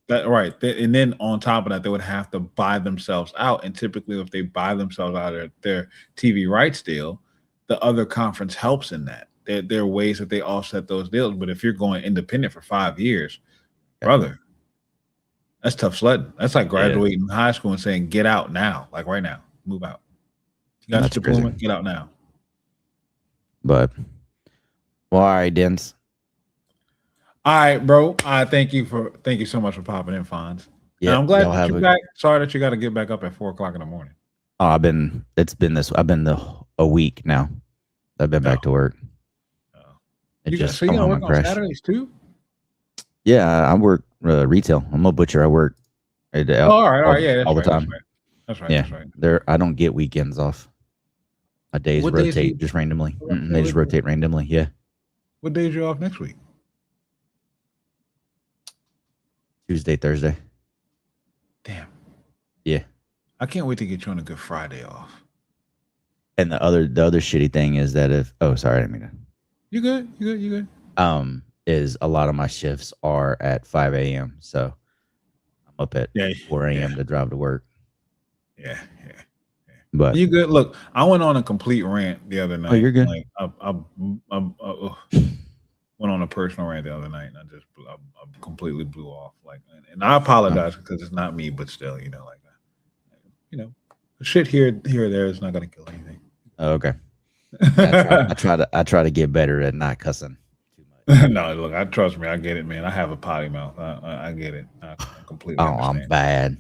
right. And then on top of that, they would have to buy themselves out. And typically, if they buy themselves out of their TV rights deal, the other conference helps in that. There are ways that they offset those deals. But if you're going independent for 5 years, brother, that's tough sledding. That's like graduating high school and saying, get out now, like right now, move out. You got your diploma, get out now. But, well, all right, Dens. All right, bro. Thank you so much for popping in, Fonz. Yeah, I'm glad that you're back. Sorry that you got to get back up at 4:00 in the morning. Oh, I've been a week now. I've been back to work. You got to work on Saturdays too? Yeah, I work retail. I'm a butcher. I work all right. Yeah, all the time. That's right. Yeah, that's right. I don't get weekends off. My days rotate just randomly. They just rotate randomly. Yeah. What days are you off next week? Tuesday, Thursday. Damn. Yeah. I can't wait to get you on a Good Friday off. And the other shitty thing is that sorry, I didn't mean to. You good. Is a lot of my shifts are at 5 a.m. So I'm up at 4 a.m. to drive to work. Yeah. But you good? Look, I went on a complete rant the other night. Oh, you're good. Like, I went on a personal rant the other night, and I completely blew off. Like, and I apologize because it's not me, but still, shit here or there is not gonna kill anything. Oh, okay. I try to get better at not cussing too much. No, look, trust me, I get it, man. I have a potty mouth. I get it. I completely understand. I'm bad.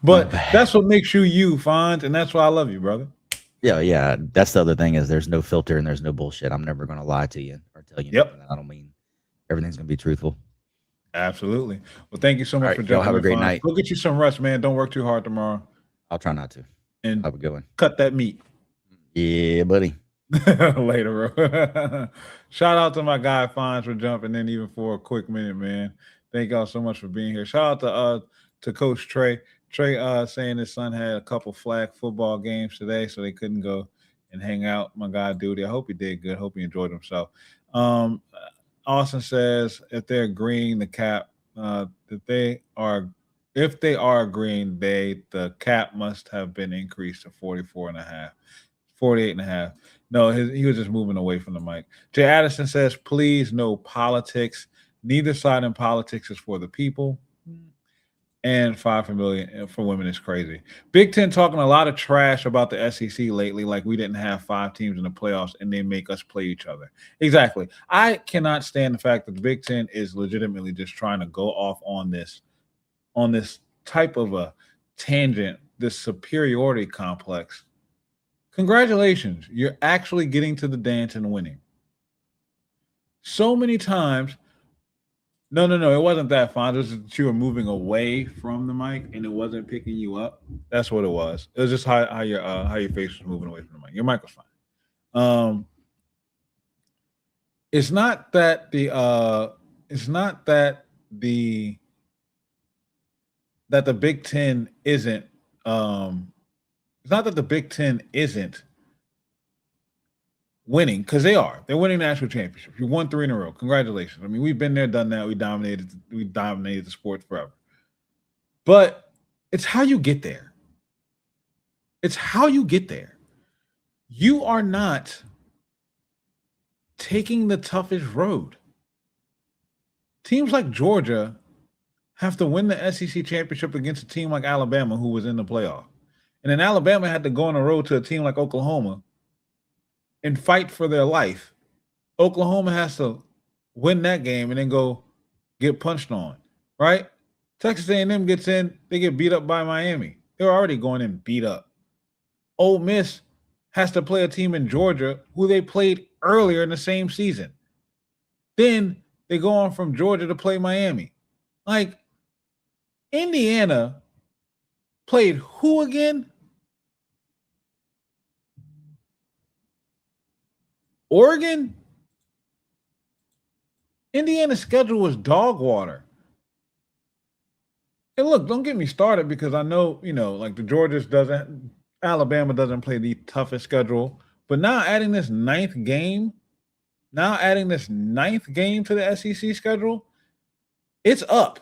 But that's what makes you, Fonz, and that's why I love you, brother. Yeah. That's the other thing is there's no filter and there's no bullshit. I'm never gonna lie to you or tell you. Yep. I don't mean everything's gonna be truthful. Absolutely. Well, thank you so much for jumping. Have a great night. Go get you some rest, man. Don't work too hard tomorrow. I'll try not to. And have a good one. Cut that meat. Yeah, buddy. Later, bro. Shout out to my guy Fonz for jumping in even for a quick minute, man. Thank y'all so much for being here. Shout out to Coach Trey. Trey saying his son had a couple flag football games today, so they couldn't go and hang out. My guy Duty. I hope he did good. Hope he enjoyed himself. Austin says if they're agreeing the cap, if they are agreeing, the cap must have been increased to 48.5. No, he was just moving away from the mic. Jay Addison says, please, no politics. Neither side in politics is for the people. And $5 million for women is crazy. Big Ten talking a lot of trash about the SEC lately, like we didn't have 5 teams in the playoffs and they make us play each other. Exactly. I cannot stand the fact that the Big Ten is legitimately just trying to go off on this type of a tangent, this superiority complex, Congratulations. You're actually getting to the dance and winning. So many times, no, it wasn't that fine. It was that you were moving away from the mic and it wasn't picking you up. That's what it was. It was just how your face was moving away from the mic. Your mic was fine. It's not that the Big Ten isn't it's not that the Big Ten isn't winning, because they are. They're winning national championships. You won 3 in a row. Congratulations. I mean, we've been there, done that. We dominated the sport forever. But it's how you get there. It's how you get there. You are not taking the toughest road. Teams like Georgia have to win the SEC championship against a team like Alabama, who was in the playoff. And then Alabama had to go on the road to a team like Oklahoma and fight for their life. Oklahoma has to win that game and then go get punched on, right? Texas A&M gets in, they get beat up by Miami. They're already going in beat up. Ole Miss has to play a team in Georgia who they played earlier in the same season. Then they go on from Georgia to play Miami. Like, Indiana played who again? Oregon? Indiana's schedule was dog water. And look, don't get me started, because I know, like Alabama doesn't play the toughest schedule. But now adding this ninth game to the SEC schedule, it's up.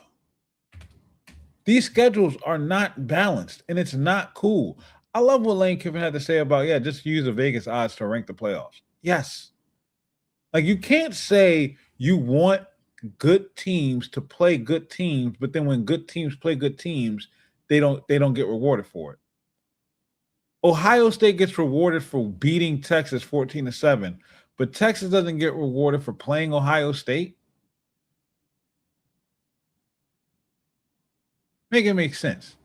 These schedules are not balanced, and it's not cool. I love what Lane Kiffin had to say about, just use the Vegas odds to rank the playoffs. Yes. Like, you can't say you want good teams to play good teams, but then when good teams play good teams, they don't get rewarded for it. Ohio State gets rewarded for beating Texas 14-7, but Texas doesn't get rewarded for playing Ohio State. Make it make sense.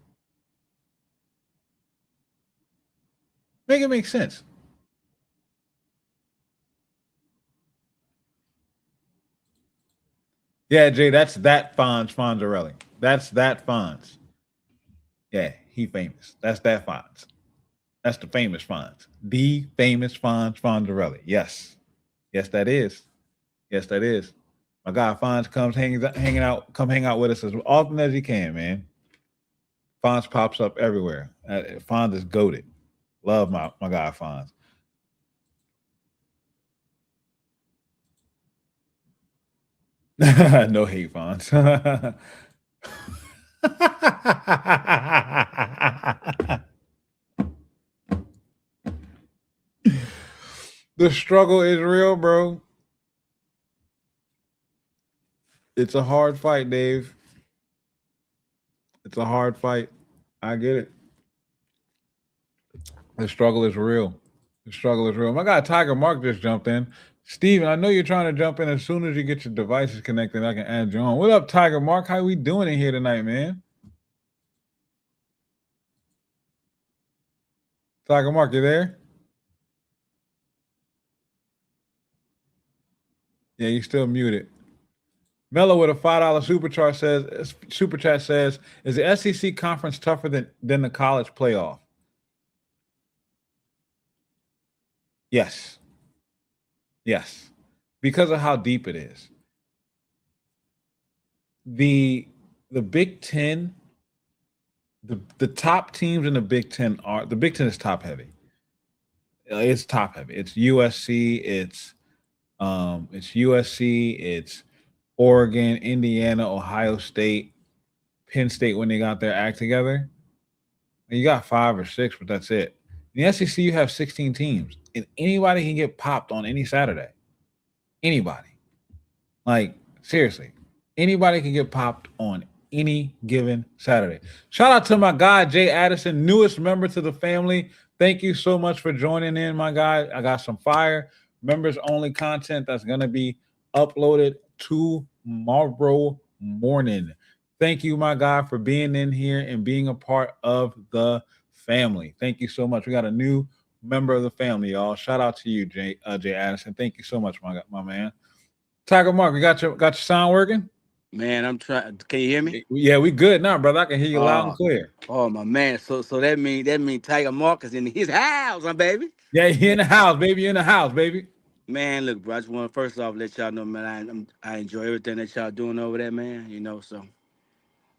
Make it make sense. Yeah, Jay, that's that Fonzarelli. That's that Fonz. Yeah, he famous. That's that Fonz. That's the famous Fonz. The famous Fonzarelli. Yes. Yes, that is. Yes, that is. My guy Fonz comes hang out with us as often as he can, man. Fonz pops up everywhere. Fonz is goated. Love my guy Fonz. No hate, Fonz. The struggle is real, bro. It's a hard fight, Dave. It's a hard fight. I get it. The struggle is real. The struggle is real. My guy Tiger Mark just jumped in. Steven, I know you're trying to jump in. As soon as you get your devices connected, I can add you on. What up, Tiger Mark? How we doing in here tonight, man? Tiger Mark, you there? Yeah, you're still muted. Mello with a $5 super chat says, is the SEC conference tougher than the college playoff? Yes. Yes. Because of how deep it is. The Big Ten, the top teams in the Big Ten is top heavy. It's top heavy. It's USC, it's Oregon, Indiana, Ohio State, Penn State when they got their act together. And you got 5 or 6, but that's it. In the SEC, you have 16 teams, and anybody can get popped on any Saturday. Anybody. Like, seriously. Anybody can get popped on any given Saturday. Shout out to my guy, Jay Addison, newest member to the family. Thank you so much for joining in, my guy. I got some fire members-only content that's going to be uploaded tomorrow morning. Thank you, my guy, for being in here and being a part of the family. Thank you so much. We got a new member of the family, y'all. Shout out to you, Jay Addison. Thank you so much, my man. Tiger Mark, you got your sound working? Man, I'm trying. Can you hear me? Yeah, we good now, brother. I can hear you loud and Oh, clear. oh my man. So that mean Tiger Mark is in his house, huh, baby. Yeah, you in the house, baby. You in the house, baby. Man, look, bro. I just want to first off let y'all know, man. I enjoy everything that y'all doing over there, man. You know, so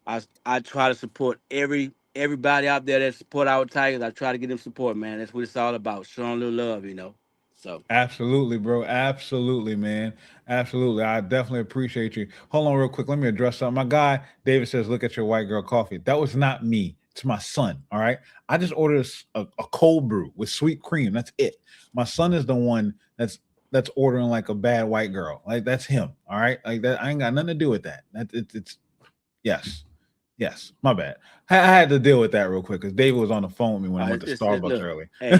I try to support everybody out there that support our Tigers. I try to get them support, man. That's what it's all about. Showing a little love, you know. So Absolutely, bro. Absolutely, man. Absolutely. I definitely appreciate you. Hold on real quick. Let me address something. My guy, David says, look at your white girl coffee. That was not me. It's my son. All right. I just ordered a cold brew with sweet cream. That's it. My son is the one that's ordering like a bad white girl. Like that's him. All right. Like that. I ain't got nothing to do with that. It's yes. Yes, my bad. I had to deal with that real quick because David was on the phone with me when I went to Starbucks look, early. hey,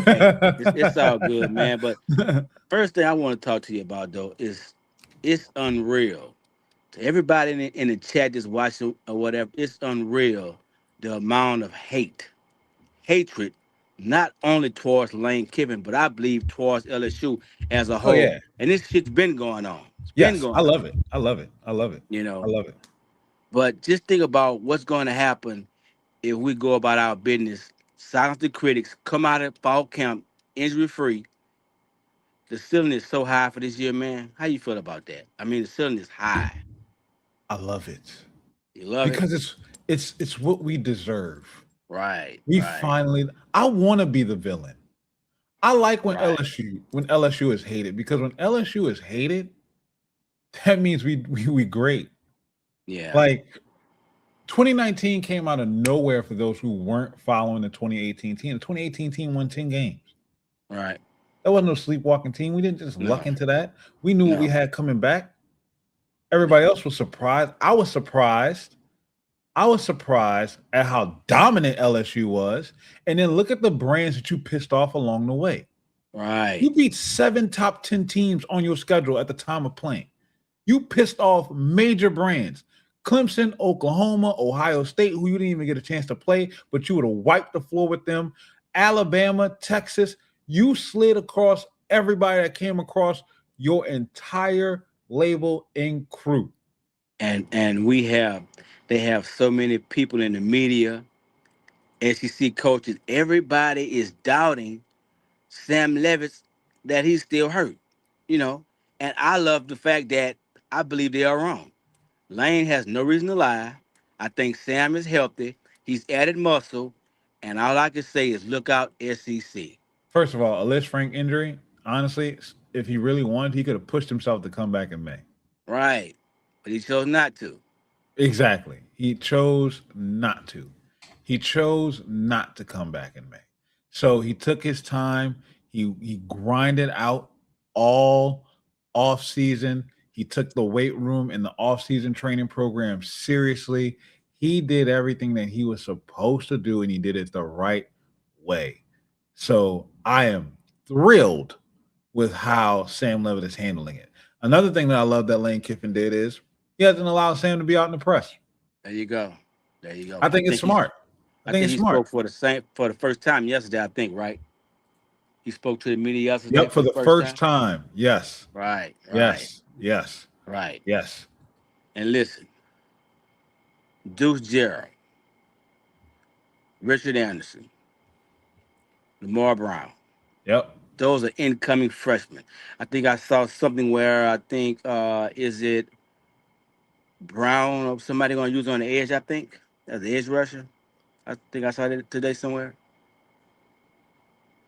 it's all good, man. But first thing I want to talk to you about though is it's unreal. To everybody in the chat that's watching or whatever, it's unreal the amount of hatred, not only towards Lane Kiffin, but I believe towards LSU as a Oh whole. yeah. And this shit's been going on. It's been Yes, I going love on. it. I love it. I love it. You I know. love it. But just think about what's going to happen if we go about our business. Silence the critics, come out of fall camp injury free. The ceiling is so high for this year, man. How you feel about that? I mean, the ceiling is high. I love it You love it? because it's what we deserve. Right, We right, finally. I want to be the villain. I like when right. LSU is hated because when LSU is hated, that means we great. Yeah, Like 2019 came out of nowhere for those who weren't following the 2018 team. The 2018 team won 10 games. right. That wasn't no sleepwalking team. We didn't just luck No, into that. We knew what we no. had coming back. Everybody else was surprised. I was surprised. I was surprised at how dominant LSU was. And then look at the brands that you pissed off along the way. Right. You beat 7 top 10 teams on your schedule at the time of playing. You pissed off major brands. Clemson, Oklahoma, Ohio State, who you didn't even get a chance to play, but you would have wiped the floor with them. Alabama, Texas, you slid across everybody that came across your entire label and crew. And they have so many people in the media, SEC coaches. Everybody is doubting Sam Levis that he's still hurt. You know, and I love the fact that I believe they are wrong. Lane has no reason to lie. I think Sam is healthy. He's added muscle, and all I can say is look out SEC. First of all, a Liz Frank injury, honestly, if he really wanted, he could have pushed himself to come back in May. Right, but he chose not to. Exactly. He chose not to. He chose not to come back in May. So he took his time. He grinded out all off season. He took the weight room and the off season training program seriously. He did everything that he was supposed to do, and he did it the right way. So I am thrilled with how Sam Levitt is handling it. Another thing that I love that Lane Kiffin did is he hasn't allowed Sam to be out in the press. There you go. There you go. I think it's smart. I think it's he smart. spoke for the first time yesterday. I think right. He spoke to the media yesterday. Yep, for the first time. Yes. Right. Yes. Yes. Right. Yes. And listen, Deuce Gerald, Richard Anderson, Lamar Brown. Yep. Those are incoming freshmen. I think I saw something where I think is it Brown or somebody going to use on the edge. I think as the edge rusher. I think I saw that today somewhere.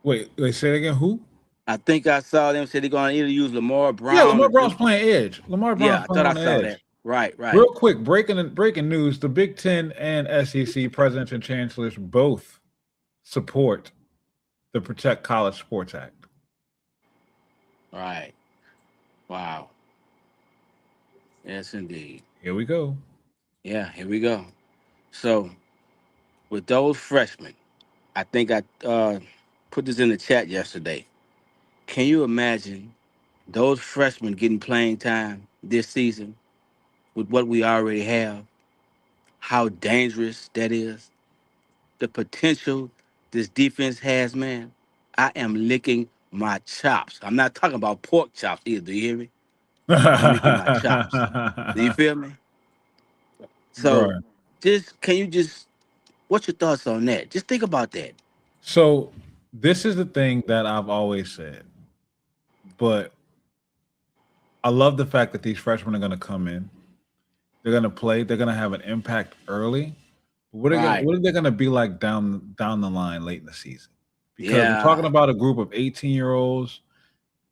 Wait, say it again. Who? I think I saw them say they're going to either use Lamar Brown. Yeah, Lamar Brown's playing edge. Lamar Brown's playing on the edge. Yeah, I thought I saw that. Right. Real quick, breaking news: the Big Ten and SEC presidents and chancellors both support the Protect College Sports Act. Right. Wow. Yes, indeed. Here we go. Yeah, here we go. So, with those freshmen, I think I put this in the chat yesterday. Can you imagine those freshmen getting playing time this season with what we already have? How dangerous that is? The potential this defense has, man. I am licking my chops. I'm not talking about pork chops either. Do you hear me? I'm licking my chops. Do you feel me? So, Right. can you just, what's your thoughts on that? Just think about that. So this is the thing that I've always said, but I love the fact that these freshmen are going to come in. They're going to play. They're going to have an impact early. Right. What are they going to be like down the line late in the season? Because we're talking Yeah. about a group of 18-year-olds,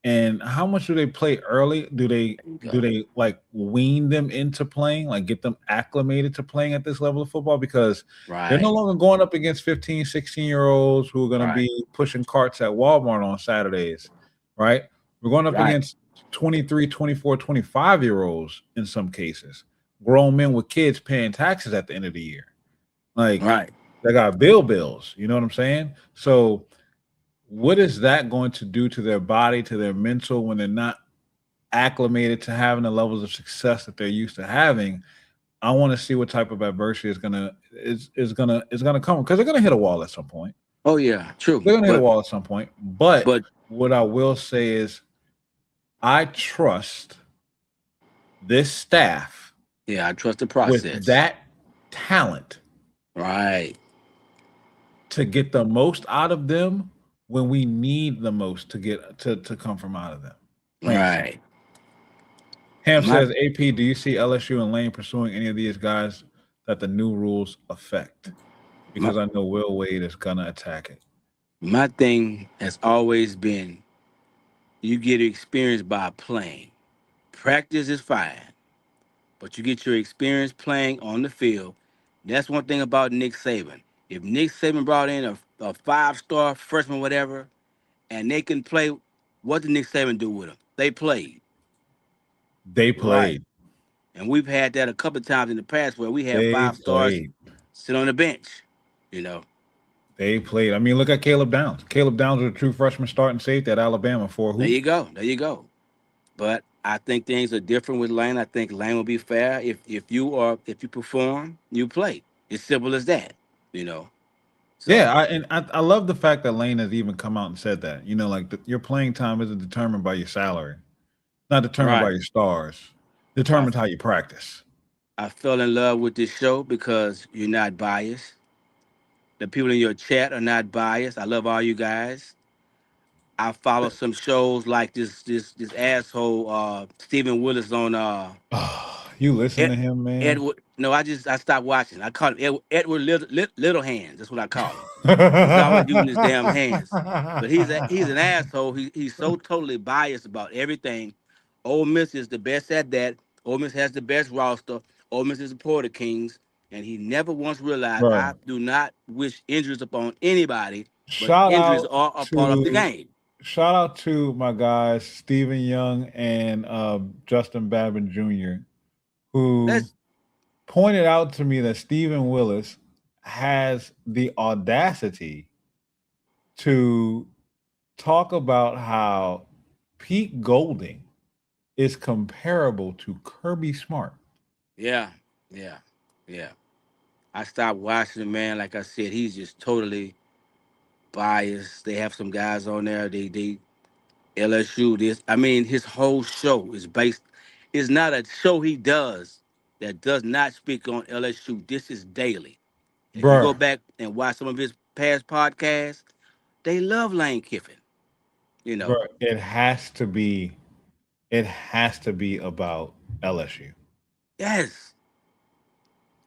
and how much do they play early? Do they There you do go. they like wean them into playing, like get them acclimated to playing at this level of football? Because they're no Right. longer going up against 15, 16-year-olds who are going to Right. be pushing carts at Walmart on Saturdays, right? We're going up Right. against 23, 24, 25-year-olds in some cases, grown men with kids paying taxes at the end of the year. Like, Right. they got bills. You know what I'm saying? So what is that going to do to their body, to their mental, when they're not acclimated to having the levels of success that they're used to having? I want to see what type of adversity is gonna come, because they're gonna hit a wall at some point. Oh yeah, true. They're gonna hit a But wall at some point. But but what I will say is I trust this staff yeah, I trust the with process. that talent Right. to get the most out of them when we need the most to get to come from out of them. Plain and simple. Right. Ham My says, AP, do you see LSU and Lane pursuing any of these guys that the new rules affect? my Because I know Will Wade is gonna attack it. my thing has always been you get experience by playing. Practice is fine, but you get your experience playing on the field. That's one thing about Nick Saban. If Nick Saban brought in a 5-star freshman, whatever, and they can play, what did Nick Saban do with them? They played. They Right. played. And we've had that a couple of times in the past where we have They 5 stars played. sit on the bench, you know. They played. I mean, look at Caleb Downs. Caleb Downs was a true freshman starting safety at Alabama for There who? you go. There you go. But I think things are different with Lane. I think Lane will be fair. If you perform, you play. It's simple as that, you know. So Yeah, I love the fact that Lane has even come out and said that. Like your playing time isn't determined by your salary, not determined by right. your stars, I determined how you practice. I fell in love with this show because you're not biased. The people in your chat are not biased. I love all you guys. I follow some shows like this asshole Stephen Willis on You listen Ed, to him, man. Edward. No, I stopped watching. I call him Edward Little Hands. That's what I call him. He's always using his damn hands. But he's an asshole. He's so totally biased about everything. Ole Miss is the best at that. Ole Miss has the best roster. Ole Miss is the Porter Kings, and he never once realized I Bro, do not wish injuries upon anybody, but shout injuries out are a part of the to game. shout out to my guys Stephen Young and Justin Babin Jr., who Let's pointed out to me that Stephen Willis has the audacity to talk about how Pete Golding is comparable to Kirby Smart. yeah, yeah, yeah. I stopped watching the man. Like I said, he's just totally biased. They have some guys on there. They LSU. This, I mean, his whole show is based. It's not a show he does that does not speak on LSU. This is daily. If you go Bruh, back and watch some of his past podcasts, they love Lane Kiffin. You know, bruh, it has to be about LSU. yes,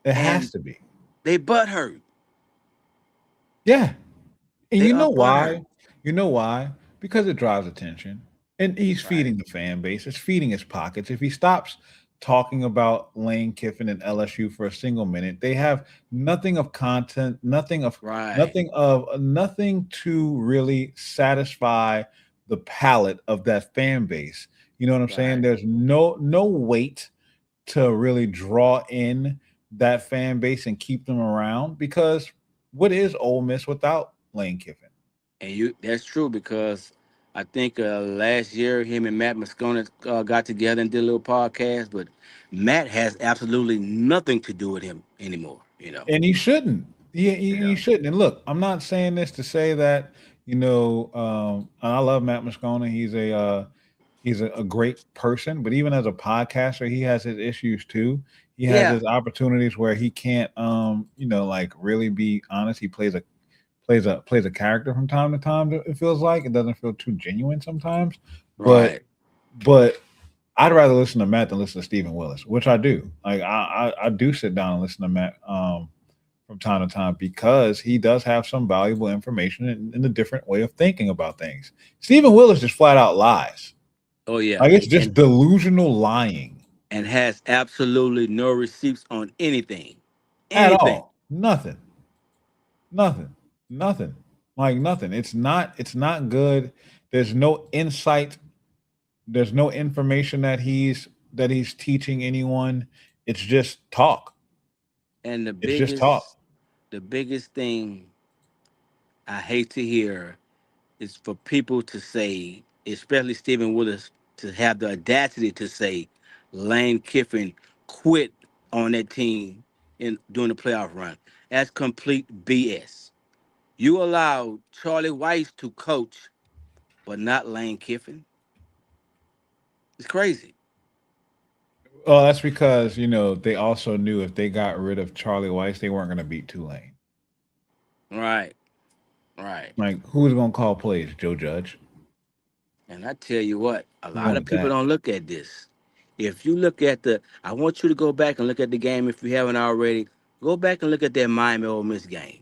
It has and to be. they butthurt. Yeah. And They you are know butthurt. why? You know why? Because it drives attention. And he's Right, feeding the fan base. It's feeding his pockets. If he stops talking about Lane Kiffin and LSU for a single minute, they have nothing of content, right, nothing to really satisfy the palate of that fan base. You know what I'm saying? right. There's no weight to really draw in that fan base and keep them around, because what is Ole Miss without Lane Kiffin? And that's true because I think last year him and Matt Moscona got together and did a little podcast, but Matt has absolutely nothing to do with him anymore. And he shouldn't. He You know. shouldn't. And look, I'm not saying this to say that And I love Matt Moscona. He's a great person, but even as a podcaster, he has his issues too. He has Yeah. his opportunities where he can't, like really be honest. He plays a character from time to time. It feels like it doesn't feel too genuine sometimes, but Right. but I'd rather listen to Matt than listen to Stephen Willis, which I do. Like I do sit down and listen to Matt from time to time because he does have some valuable information in a different way of thinking about things. Stephen Willis just flat out lies. Oh yeah. Like it's just delusional lying And has absolutely no receipts on anything. at Anything. all. Nothing. Like nothing. It's not good. There's no insight. There's no information that he's teaching anyone. It's just talk. And It's just talk. the biggest thing I hate to hear is for people to say, especially Stephen Willis, to have the audacity to say Lane Kiffin quit on that team during the playoff run. That's complete BS. You allowed Charlie Weiss to coach, but not Lane Kiffin. It's crazy. Well, that's because they also knew if they got rid of Charlie Weiss, they weren't going to beat Tulane. Right. Right. Like who's going to call plays? Joe Judge. And I tell you what, a lot of wanted people that? don't look at this. If you look at I want you to go back and look at the game if you haven't already. Go back and look at that Miami Ole Miss game.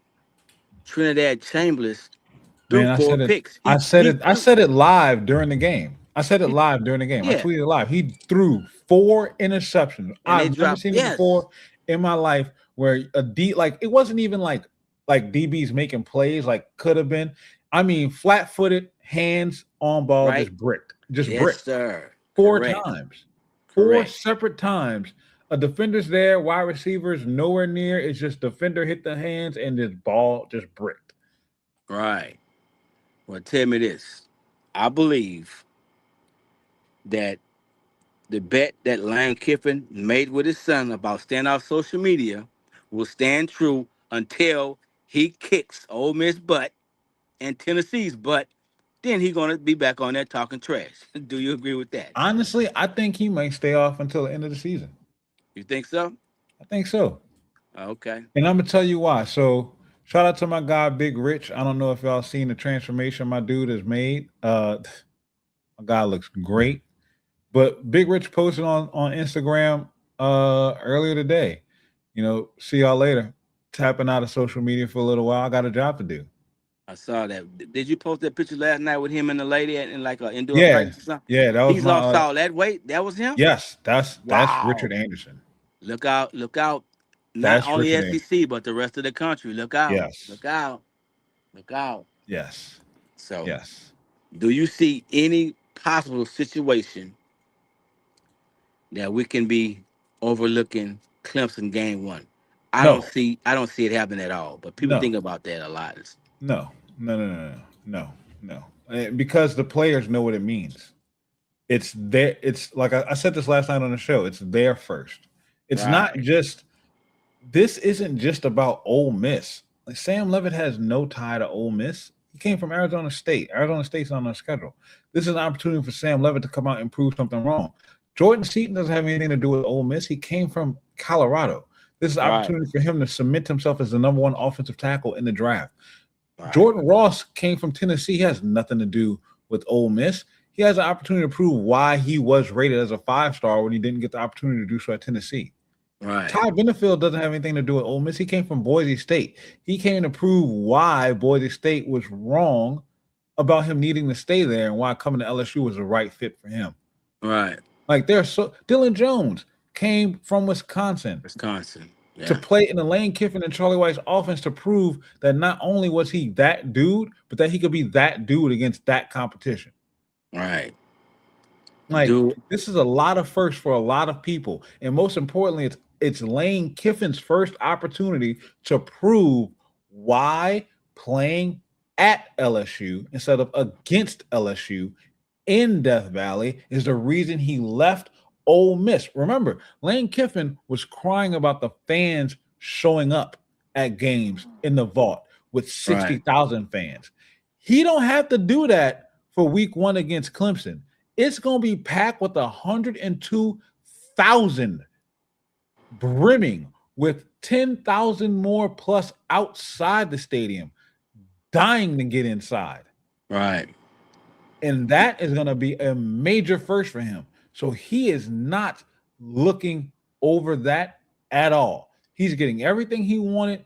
Trinidad Chambers threw Man, I 4 said it. picks. I said it live during the game. I Yeah. tweeted live. He threw 4 interceptions. And they I've never dropped- seen it yes. before in my life where a D, like it wasn't even like DBs making plays like could have been. I mean, flat-footed, hands on ball, Right. just bricked. Just Yes, bricked. sir. 4 Correct. times. 4 Correct. separate times. A defender's there, wide receivers nowhere near. It's just defender hit the hands and this ball just bricked. Right. Well, tell me this. I believe that the bet that Lane Kiffin made with his son about staying off social media will stand true until he kicks Ole Miss butt and Tennessee's butt. Then he's going to be back on there talking trash. Do you agree with that? Honestly, I think he might stay off until the end of the season. You think so? I think so. Okay. And I'm gonna tell you why. So shout out to my guy Big Rich. I don't know if y'all seen the transformation my dude has made. My guy looks great. But Big Rich posted on Instagram earlier today. See y'all later. Tapping out of social media for a little while. I got a job to do. I saw that. Did you post that picture last night with him and the lady in like an indoor Yeah. practice or something? Yeah, that was He's my lost all that weight. That was him? yes, that's Wow. Richard Anderson. Look out. Not That's only Richard SEC, but the rest of the country. Look out. Yes. Look out. Look out. Yes. So, Yes. do you see any possible situation that we can be overlooking Clemson game 1? I No. don't see it happening at all. But people No. think about that a lot. No. Because the players know what it means. It's there. It's like I said this last night on the show. It's there first. It's not Right. just. This isn't just about Ole Miss. Like Sam Levitt has no tie to Ole Miss. He came from Arizona State. Arizona State's on their schedule. This is an opportunity for Sam Levitt to come out and prove something wrong. Jordan Seaton doesn't have anything to do with Ole Miss. He came from Colorado. This is an Right. opportunity for him to cement himself as the number 1 offensive tackle in the draft. Right. Jordan Ross came from Tennessee. He has nothing to do with Ole Miss. He has an opportunity to prove why he was rated as a 5-star when he didn't get the opportunity to do so at Tennessee. Right. Ty Benefield doesn't have anything to do with Ole Miss. He came from Boise State. He came to prove why Boise State was wrong about him needing to stay there and why coming to LSU was the right fit for him. Right. Like Dylan Jones came from Wisconsin Wisconsin. Yeah. to play in the Lane Kiffin and Charlie Weiss offense to prove that not only was he that dude, but that he could be that dude against that competition. Right. Like Dude. this is a lot of firsts for a lot of people, and most importantly, it's Lane Kiffin's first opportunity to prove why playing at LSU instead of against LSU in Death Valley is the reason he left Ole Miss. Remember, Lane Kiffin was crying about the fans showing up at games in the vault with 60,000 fans. He don't have to do that for week 1 against Clemson. It's going to be packed with 102,000 brimming with 10,000 more plus outside the stadium dying to get inside. Right. And that is going to be a major first for him. So he is not looking over that at all. He's getting everything he wanted,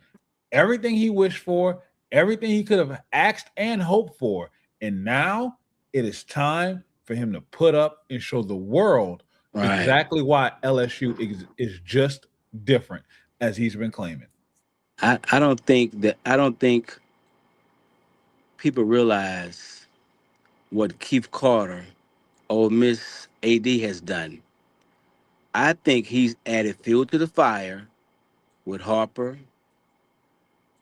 everything he wished for, everything he could have asked and hoped for. And now it is time for him to put up and show the world exactly why LSU is just different, as he's been claiming. I don't think people realize what Keith Carter, Ole Miss AD, has done. I think he's added fuel to the fire with Harper,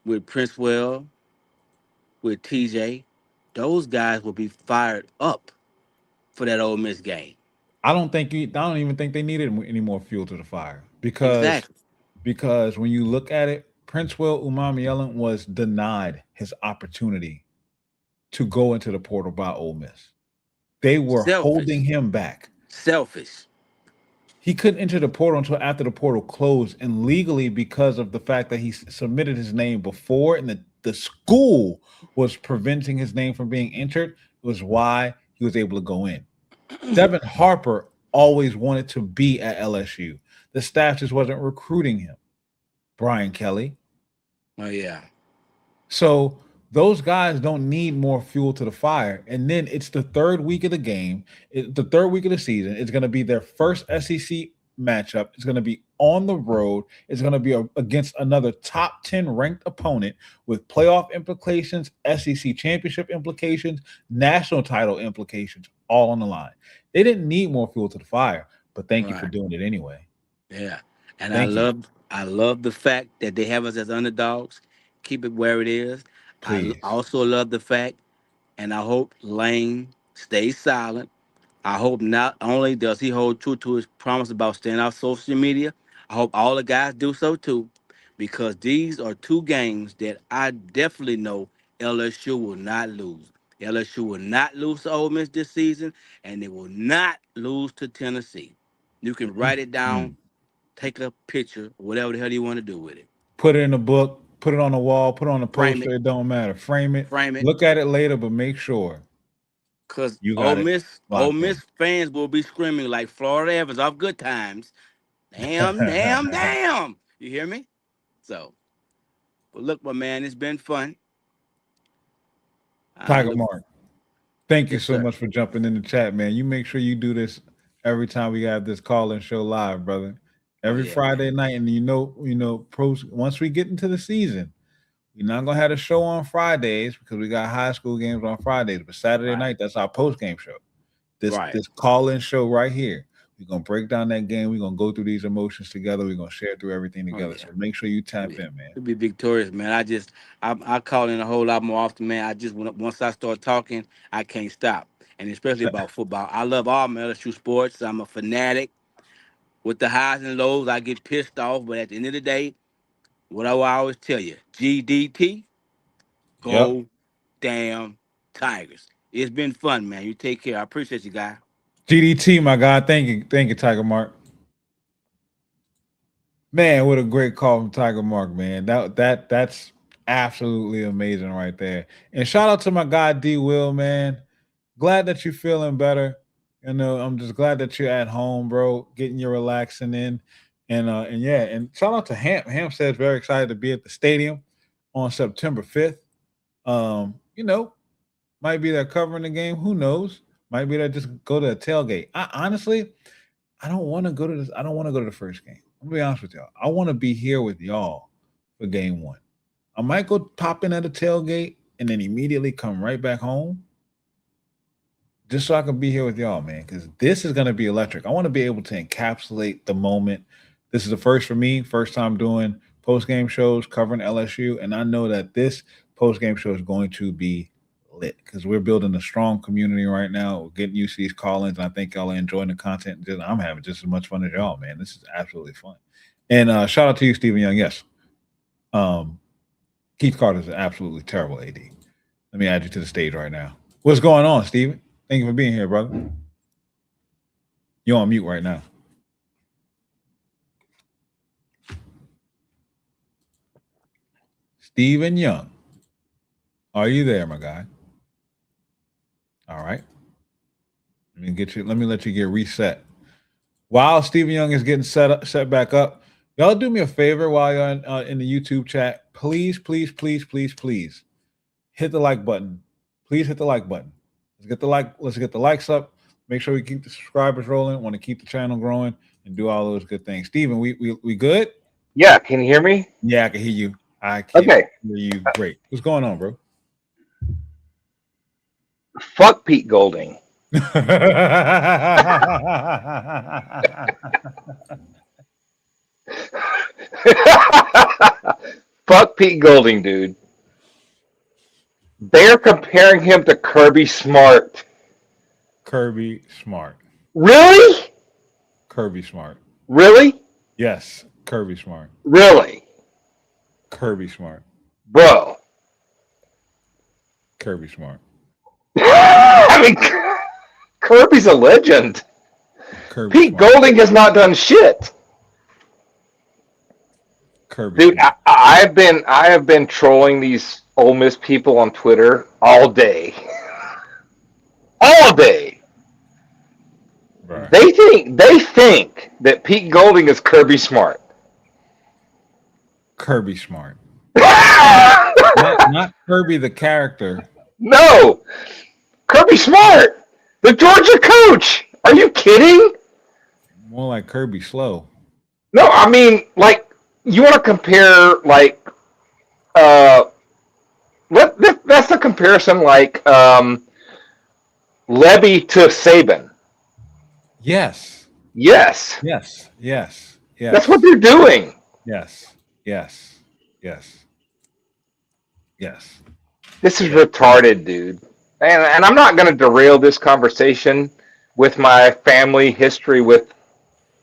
with Princewell, with TJ. Those guys will be fired up for that Ole Miss game. I don't even think they needed any more fuel to the fire because when you look at it, Princewell Umanmielen was denied his opportunity to go into the portal by Ole Miss. They were holding him back. Selfish. He couldn't enter the portal until after the portal closed, and legally, because of the fact that he submitted his name before and the school was preventing his name from being entered, was why he was able to go in. Devin Harper always wanted to be at LSU. The staff just wasn't recruiting him. Brian Kelly. Oh, yeah. So those guys don't need more fuel to the fire. And then it's the third week of the game, the third week of the season. It's going to be their first SEC matchup. It's going to be on the road. It's going to be against another top 10 ranked opponent with playoff implications, SEC championship implications, national title implications, all on the line. They didn't need more fuel to the fire, but thank you for doing it anyway. Yeah. And I love the fact that they have us as underdogs. Keep it where it is. Please. I also love the fact, and I hope Lane stays silent. I hope not only does he hold true to his promise about staying off social media, I hope all the guys do so too, because these are two games that I definitely know LSU will not lose. LSU will not lose to Ole Miss this season, and they will not lose to Tennessee. You can write it down, take a picture, whatever the hell you want to do with it. Put it in a book, put it on the wall, put it on a poster. It don't matter. Frame it. Look at it later, but make sure. Because Ole Miss fans will be screaming like Florida Evans off Good Times. Damn, damn, damn. You hear me? So, but look, my man, it's been fun. Tiger Mark, thank you so much for jumping in the chat, man. You make sure you do this every time we have this call-in show live, brother. Every Friday night, and you know, pros. Once we get into the season, we're not gonna have a show on Fridays because we got high school games on Fridays. But Saturday night, that's our post-game show. This call-in show right here. We're gonna break down that game. We're gonna go through these emotions together. We're gonna share through everything together. So make sure you tap in, man. To be victorious, man. I call in a whole lot more often, man. Once I start talking, I can't stop, and especially about football. I love all my LSU sports. I'm a fanatic. With the highs and lows, I get pissed off, but at the end of the day, what I always tell you, GDT, go damn Tigers. It's been fun, man. You take care. I appreciate you, guy. GDT, my God. Thank you, Tiger Mark. Man, what a great call from Tiger Mark, man. That's absolutely amazing right there. And shout out to my guy D Will, man. Glad that you're feeling better. You know, I'm just glad that you're at home, bro, getting your relaxing in. And shout out to Ham. Ham says very excited to be at the stadium on September 5th. You know, might be there covering the game. Who knows? Might be there just go to a tailgate. I don't want to go to this. I don't want to go to the first game. I'm gonna be honest with y'all. I want to be here with y'all for game one. I might go pop in at a tailgate and then immediately come right back home. Just so I can be here with y'all, man, because this is going to be electric. I want to be able to encapsulate the moment. This is the first for me, first time doing post-game shows covering LSU, and I know that this post-game show is going to be lit because we're building a strong community right now. We're getting used to these call-ins, and I think y'all are enjoying the content. I'm having just as much fun as y'all, man. This is absolutely fun. And shout out to you, Stephen Young. Yes. Keith Carter is an absolutely terrible AD. Let me add you to the stage right now. What's going on, Steven? Thank you for being here, brother. You're on mute right now. Steven Young. Are you there, my guy? All right. Let me let you get reset. While Steven Young is getting set back up, y'all do me a favor while you're in the YouTube chat. Please hit the like button. Please hit the like button. Let's get the likes up. Make sure we keep the subscribers rolling. Want to keep the channel growing and do all those good things. Steven, we good? Yeah, can you hear me? Yeah, I can hear you. I can hear you. Great. What's going on, bro? Fuck Pete Golding. Fuck Pete Golding, dude. They're comparing him to Kirby Smart. Kirby Smart. Really? Kirby Smart. Really? Yes, Kirby Smart. Really? Kirby Smart. Bro. Kirby Smart. I mean, Kirby's a legend. Kirby Pete Smart. Golding has not done shit. Kirby Dude, Smart. I have been trolling these Ole Miss people on Twitter all day. All day. Right. They think that Pete Golding is Kirby Smart. Kirby Smart. not Kirby the character. No, Kirby Smart, the Georgia coach. Are you kidding? More like Kirby Slow. No, I mean, like, you want to compare, like, that's the comparison, like, Levy to Saban. Yes. Yes. Yes. Yes. Yes. That's what they're doing. Yes. Yes. Yes. Yes. This is retarded, dude. And I'm not going to derail this conversation with my family history with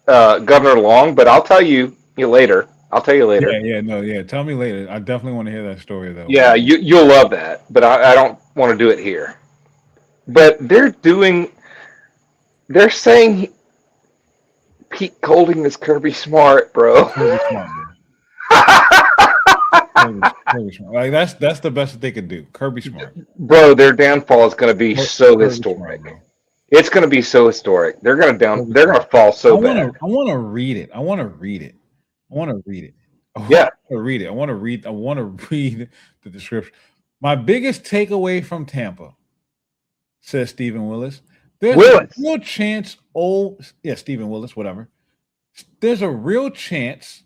Governor Long, but I'll tell you later. I'll tell you later. Yeah. Tell me later. I definitely want to hear that story, though. Yeah, you'll love that, but I don't want to do it here. But they're saying Pete Golding is Kirby Smart, bro. Kirby Smart, man. Kirby Smart. Like that's the best that they could do. Kirby Smart. Bro, their downfall is going to be so Kirby historic. Smart, It's going to be so historic. They're going to fall so bad. I want to read it. I want to read it. Yeah. I want to read it. I want to read the description. My biggest takeaway from Tampa, says Stephen Willis. There's a real chance Stephen Willis, whatever. There's a real chance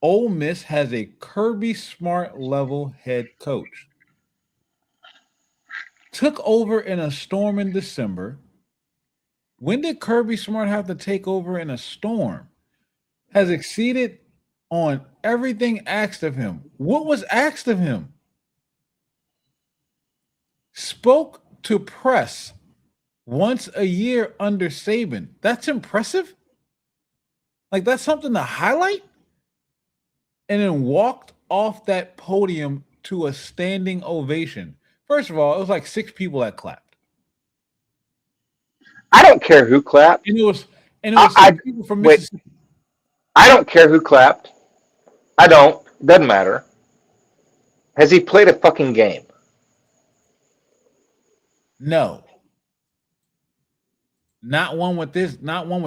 Ole Miss has a Kirby Smart level head coach. Took over in a storm in December. When did Kirby Smart have to take over in a storm? Has exceeded on everything asked of him. What was asked of him? Spoke to press once a year under Saban. That's impressive. Like, that's something to highlight. And then walked off that podium to a standing ovation. First of all, it was like 6 people that clapped. I don't care who clapped. And it was 6 people from Mississippi. I don't care who clapped. I don't. Doesn't matter. Has he played a fucking game? No. Not one with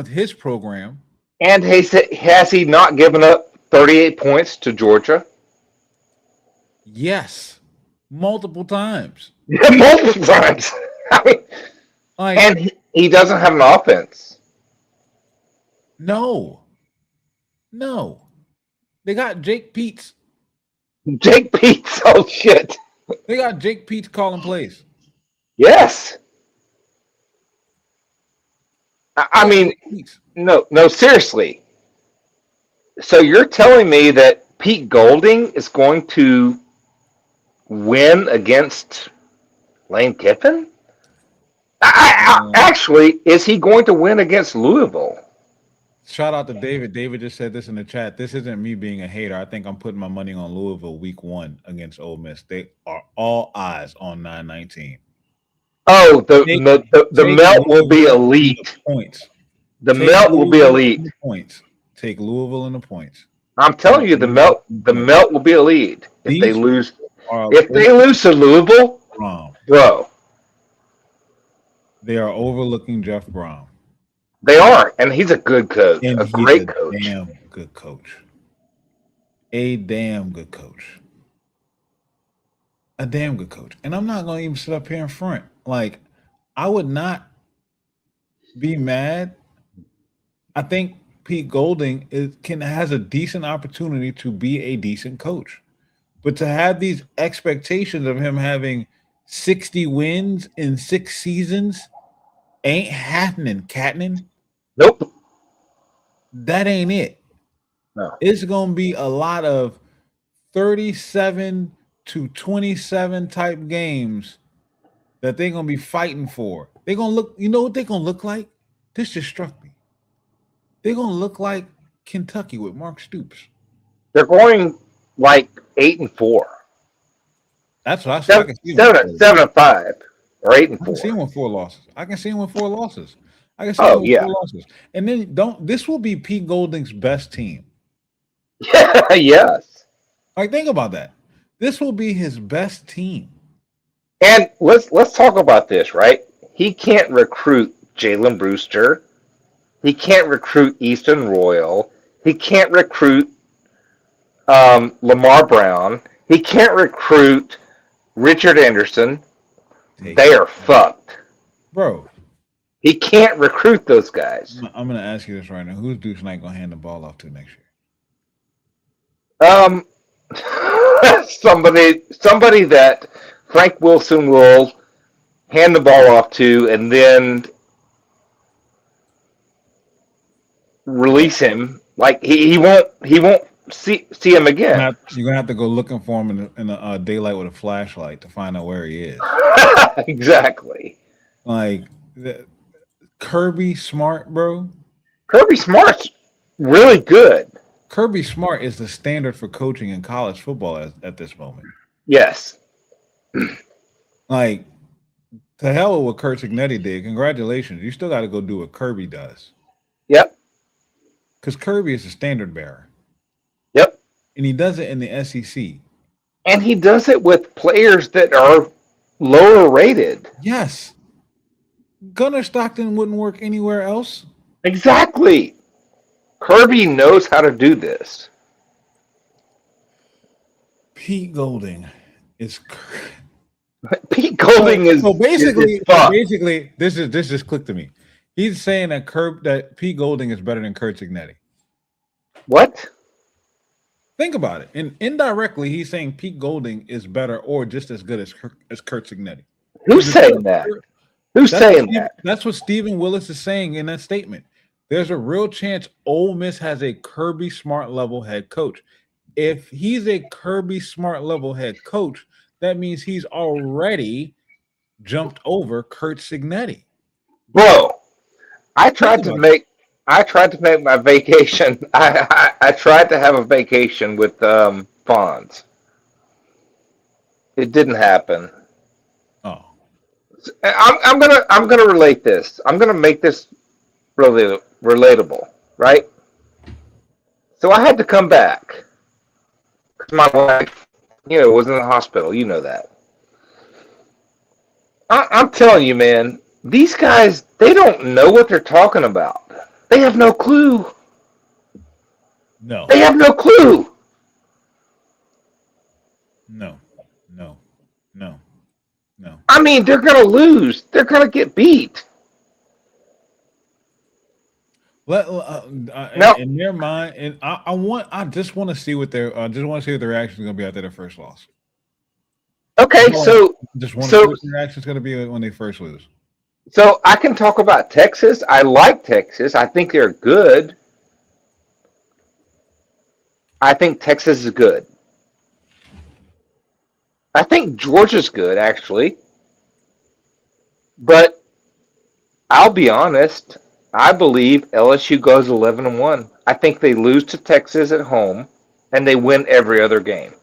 his program. And has he not given up 38 points to Georgia? Yes. Multiple times. Multiple times. I mean, and he doesn't have an offense. No. They got Jake Peets. Oh shit. They got Jake Peets calling plays. Yes. I mean, no, seriously. So you're telling me that Pete Golding is going to win against Lane Kiffin? Actually, is he going to win against Louisville? Shout out to David. David just said this in the chat. This isn't me being a hater. I think I'm putting my money on Louisville week 1 against Ole Miss. They are all eyes on 919. Oh, the Take- the take melt will be Louisville elite. in the points. The Take melt will be Louisville elite. in the points. Take Louisville in the points. I'm telling you, the melt will be elite if they These lose. Are If they lose to Louisville, Brom. bro, They are overlooking Jeff Brom. they are, and he's a good coach, And a he's great a coach. damn good coach. A damn good coach. A damn good coach. And I'm not going to even sit up here in front. Like, I would not be mad. I think Pete Golding has a decent opportunity to be a decent coach. But to have these expectations of him having 60 wins in 6 seasons ain't happening, Catnin. Nope. That ain't it. No. It's going to be a lot of 37 to 27 type games that they're going to be fighting for. They're going to look, you know what they're going to look like? This just struck me. They're going to look like Kentucky with Mark Stoops. They're going like 8-4. That's what I said. I can see 7-5 or 8-4. I can see him with 4 losses. I can see him with 4 losses. I can see Oh, him with yeah. 4 losses. And then this will be Pete Golding's best team. Yes. Like, think about that. This will be his best team. And let's talk about this, right? He can't recruit Jalen Brewster. He can't recruit Easton Royal. He can't recruit Lamar Brown. He can't recruit Richard Anderson. They are fucked. Bro, He can't recruit those guys. I'm going to ask you this right now. Who's Deuce Knight going to hand the ball off to next year? Somebody that Frank Wilson will hand the ball off to and then release him. Like he won't see him again. You're going to have to go looking for him in the daylight with a flashlight to find out where he is. Exactly. Like, Kirby Smart, bro. Kirby Smart's really good. Kirby Smart is the standard for coaching in college football at this moment. Yes. Like, to hell with what Kurt Signetti did. Congratulations. You still got to go do what Kirby does. Yep. Because Kirby is a standard bearer. Yep. And he does it in the SEC. And he does it with players that are lower rated. Yes. Gunnar Stockton wouldn't work anywhere else. Exactly. Kirby knows how to do this. Pete Golding is Pete Golding is so basically is fucked. this just clicked to me. He's saying that Pete Golding is better than Kurt Signetti. What? Think about it. And indirectly, he's saying Pete Golding is better or just as good as Kurt Signetti. Who's saying that? Who's saying that? That's what Stephen Willis is saying in that statement. There's a real chance Ole Miss has a Kirby Smart level head coach. If he's a Kirby Smart level head coach, that means he's already jumped over Kurt Signetti. Bro, I tried to make my vacation. I tried to have a vacation with Fonz. It didn't happen. Oh, I'm gonna relate this. I'm gonna make this really relatable, right? So I had to come back because my wife, was in the hospital. You know that. I'm telling you, man. These guys, they don't know what they're talking about. They have no clue. no. They have no clue. No. I mean, they're going to lose. They're going to get beat. In their mind, and I just want to see what their reaction is going to be after their first loss. Okay, so just want to see what their reaction is going to be when they first lose. So I can talk about Texas. I like Texas. I think they're good. I think Texas is good. I think Georgia's good, actually. But I'll be honest, I believe LSU goes 11-1. I think they lose to Texas at home, and they win every other game.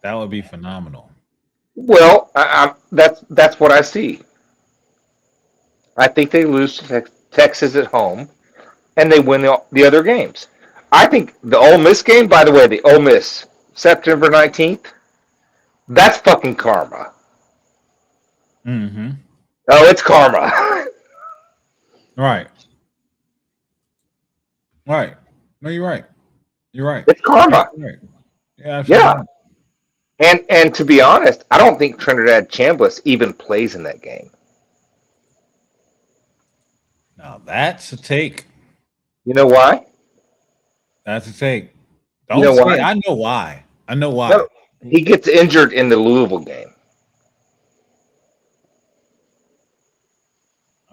That would be phenomenal. Well, that's what I see. I think they lose to Texas at home, and they win the other games. I think the Ole Miss game, by the way, the Ole Miss, September 19th, that's fucking karma. Mm-hmm. Oh, it's karma. Right. Right. No, you're right. You're right. It's karma. You're right. Yeah. Absolutely. Yeah. And to be honest, I don't think Trinidad Chambliss even plays in that game. Now that's a take. You know why? That's a take. Don't You know say why? I know why. I know why. No, he gets injured in the Louisville game.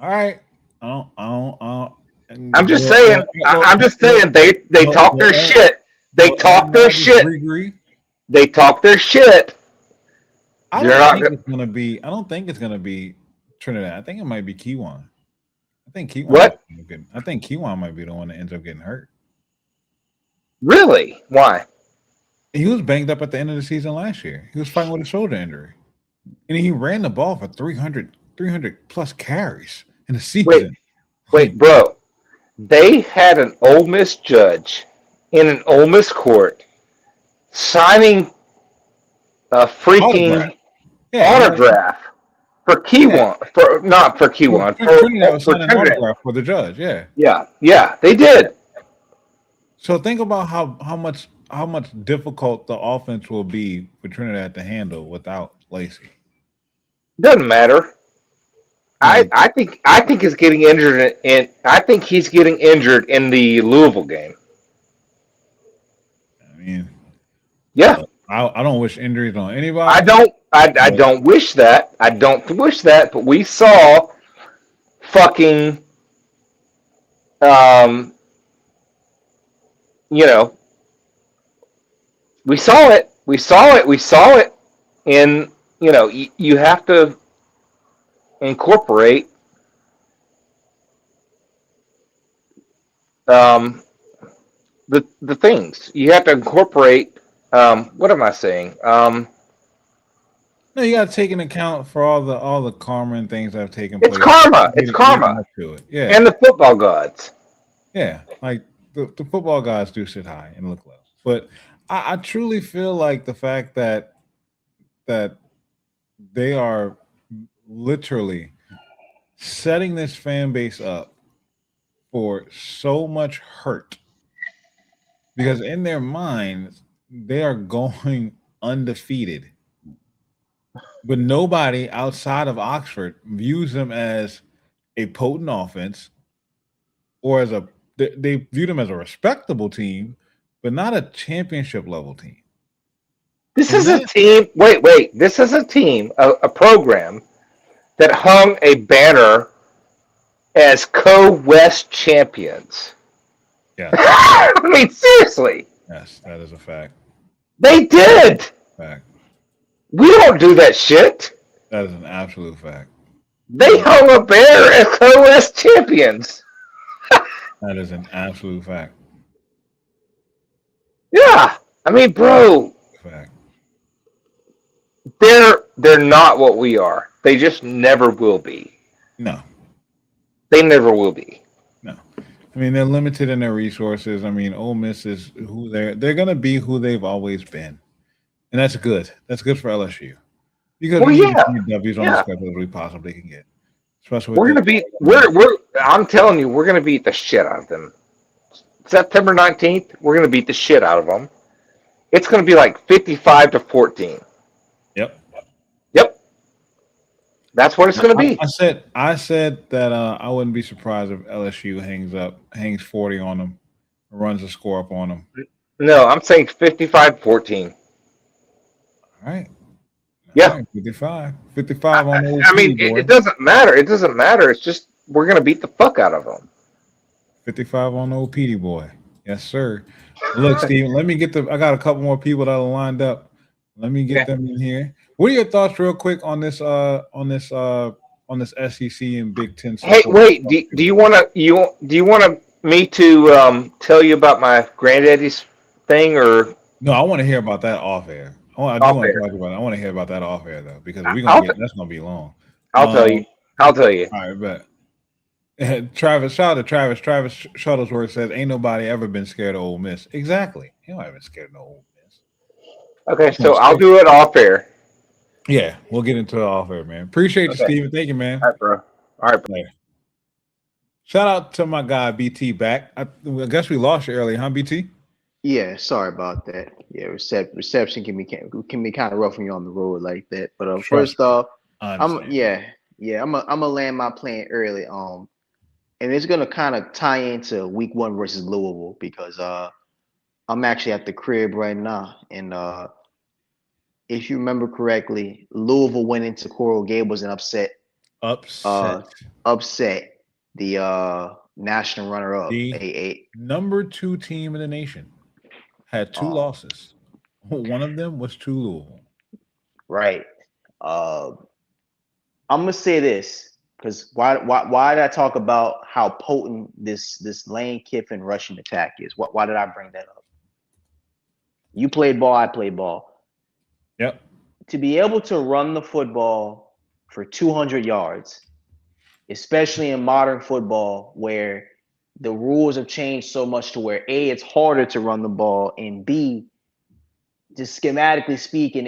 All right. I don't. I'm just saying. I'm just saying. They talk their shit. They talk their shit. They talk their shit. I don't think it's gonna be. I don't think it's gonna be Trinidad. I think it might be Kiwan. I think Kiwan. What? I think Kiwan might be the one that ends up getting hurt. Really? Why? He was banged up at the end of the season last year. He was fighting with a shoulder injury, and he ran the ball for 300 plus carries in the season. Wait, bro. They had an Ole Miss judge in an Ole Miss court signing a freaking autograph for Kiwan. Not for Kiwan. Trinidad was For signing an Trinidad. autograph for the judge. Yeah. Yeah, they did. So think about how much difficult the offense will be for Trinidad to handle without Lacey. Doesn't matter. I think he's getting injured I think he's getting injured in the Louisville game. I mean, yeah. I don't wish injuries on anybody. I don't wish that. I don't wish that, but we saw fucking we saw it in, you have to incorporate the things. You have to incorporate what am I saying? No, you got to take into account for all the karma and things that have taken It's place. karma. It's karma. To it. Yeah. And the football gods. Yeah. Like the football guys do sit high and look low. But I truly feel like the fact that they are literally setting this fan base up for so much hurt, because in their minds they are going undefeated, but nobody outside of Oxford views them as a potent offense or they view them as a respectable team, but not a championship level team. This is a team. Wait. This is a team, a program that hung a banner as co-West champions. Yeah. I mean, seriously. Yes, that is a fact. They did. Fact. We don't do that shit. That is an absolute fact. They hung a banner as co-West champions. That is an absolute fact. Yeah. I mean, bro. Fact. They're not what we are. They just never will be. No. They never will be. No. I mean, they're limited in their resources. I mean, Ole Miss is who they're going to be who they've always been. And that's good. That's good for LSU. Because we need as many W's on the schedule as we possibly can get. Especially we're gonna beat I'm telling you, we're gonna beat the shit out of them. September 19th, we're gonna beat the shit out of them. It's gonna be like 55-14. Yep. That's what it's gonna be. I said that I wouldn't be surprised if LSU hangs 40 on them, runs a score up on them. No, I'm saying 55-14. All right. Yeah. All right, 55 on the I mean, it doesn't matter. It doesn't matter. It's just we're gonna beat the fuck out of them. 55 on the old Petey boy. Yes, sir. Look, Steven, let me get I got a couple more people that are lined up. Let me get them in here. What are your thoughts real quick on this on this SEC and Big Ten. Hey, wait. Do you want me to tell you about my granddaddy's thing or No, I want to hear about that off air. I do off want to air? talk about it. I want to hear about that off air though, because I'll that's gonna be long. I'll tell you. I'll tell you. All right, but Travis, shout out to Travis. Travis Shuttlesworth says, "Ain't nobody ever been scared of Ole Miss." Exactly. You know, I haven't scared of no Ole Miss. Okay, so I'll do it off air. Yeah, we'll get into it off air, man. Appreciate you, Okay. Steven. Thank you, man. All right, bro. All right. Yeah. Shout out to my guy BT back. I guess we lost you earlier, huh, BT? Yeah, sorry about that. Yeah, reception can be kind of rough when you're on the road like that. But Trust first me. off, I I'm understand. I'm gonna land my plane early. And it's gonna kind of tie into week 1 versus Louisville because I'm actually at the crib right now, and if you remember correctly, Louisville went into Coral Gables and upset the national runner-up, The number 2 team in the nation had 2 losses. One of them was to Louisville. Right. I'm gonna say this because why did I talk about how potent this Lane Kiffin rushing attack is? Why did I bring that up? You play ball, I play ball. Yep. To be able to run the football for 200 yards, especially in modern football where the rules have changed so much to where A, it's harder to run the ball, and B, just schematically speaking,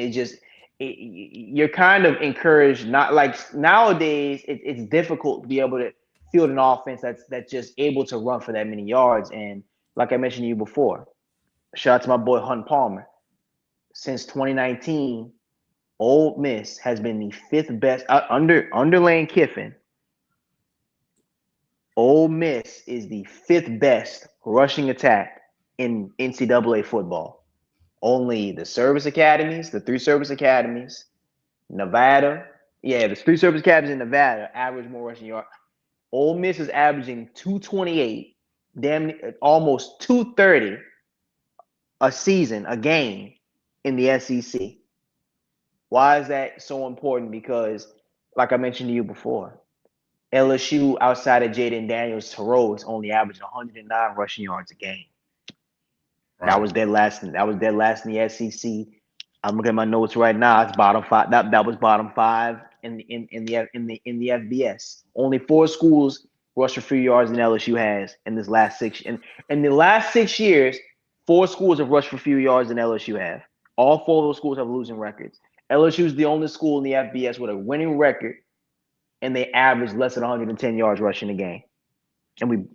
you're kind of encouraged. Not like nowadays, it's difficult to be able to field an offense that's just able to run for that many yards. And like I mentioned to you before, shout out to my boy Hunt Palmer. Since 2019, Ole Miss has been the 5th best under Lane Kiffin. Ole Miss is the 5th best rushing attack in NCAA football. Only the service academies, the 3 service academies, Nevada. Yeah, the 3 service academies in Nevada average more rushing yards. Ole Miss is averaging 228, almost 230 a season, a game in the SEC. Why is that so important? Because, like I mentioned to you before, LSU outside of Jaden Daniels-Thoreau only averaging 109 rushing yards a game. Right. That was dead last in the SEC. I'm looking at my notes right now. It's bottom 5. That was bottom 5 in the FBS. Only 4 schools rushed for fewer yards than LSU has in this last 6. In the last 6 years, 4 schools have rushed for fewer yards than LSU have. All 4 of those schools have losing records. LSU is the only school in the FBS with a winning record, and they average less than 110 yards rushing a game. And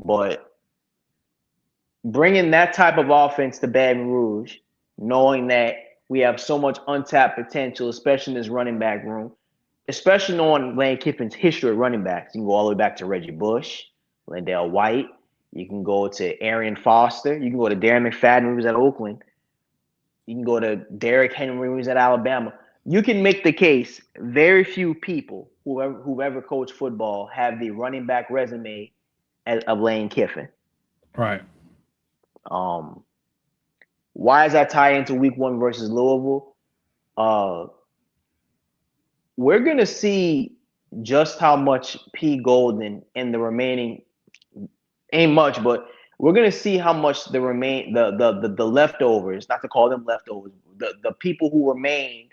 but bringing that type of offense to Baton Rouge, knowing that we have so much untapped potential, especially in this running back room, especially knowing Lane Kiffin's history of running backs. You can go all the way back to Reggie Bush, Lindell White. You can go to Arian Foster. You can go to Darren McFadden, who was at Oakland. You can go to Derrick Henry, who was at Alabama. You can make the case very few people who've ever coached football have the running back resume of Lane Kiffin. Right. Why does that tie into week 1 versus Louisville? We're going to see just how much P. Golden and the remaining ain't much, but we're going to see how much the leftovers, not to call them leftovers, the people who remained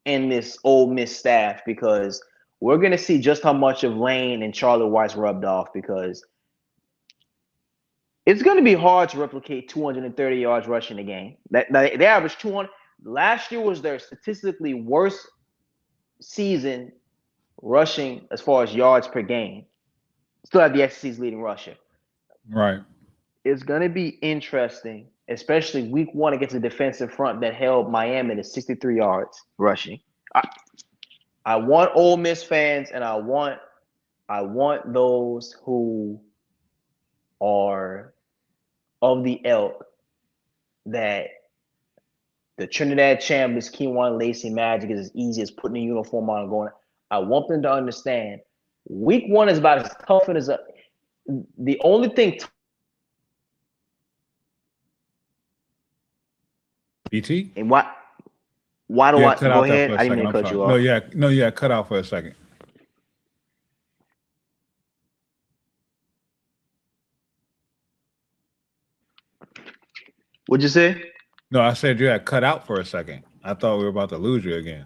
in this Ole Miss staff, because we're going to see just how much of Lane and Charlie Weis rubbed off, because it's going to be hard to replicate 230 yards rushing a game. They averaged 200. Last year was their statistically worst season rushing as far as yards per game. Still have the SEC's leading rusher. Right. It's going to be interesting, especially week 1 against a defensive front that held Miami to 63 yards rushing. I want Ole Miss fans, and I want those who are of the ilk that the Trinidad Chambers, Kewan Lacey magic is as easy as putting a uniform on and going. I want them to understand week 1 is about as tough as the only thing. BT? And why do I go ahead? I didn't mean to cut you off. No, cut out for a second. What'd you say? No, I said you had cut out for a second. I thought we were about to lose you again.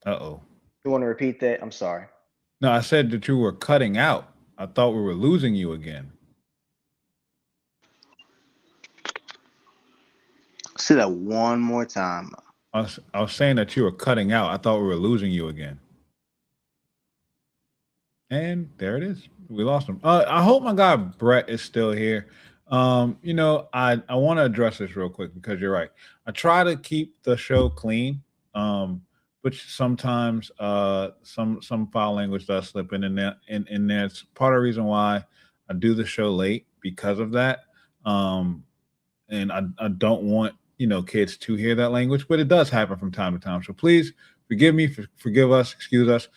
Uh-oh. You want to repeat that? I'm sorry. No, I said that you were cutting out. I thought we were losing you again. Say that one more time. I was saying that you were cutting out. I thought we were losing you again. And there it is. We lost him. I hope my guy Brett is still here. I want to address this real quick because you're right. I try to keep the show clean, but sometimes some foul language does slip in there. And that's part of the reason why I do the show late because of that. And I don't want kids to hear that language, but it does happen from time to time. So please forgive me, forgive us, excuse us.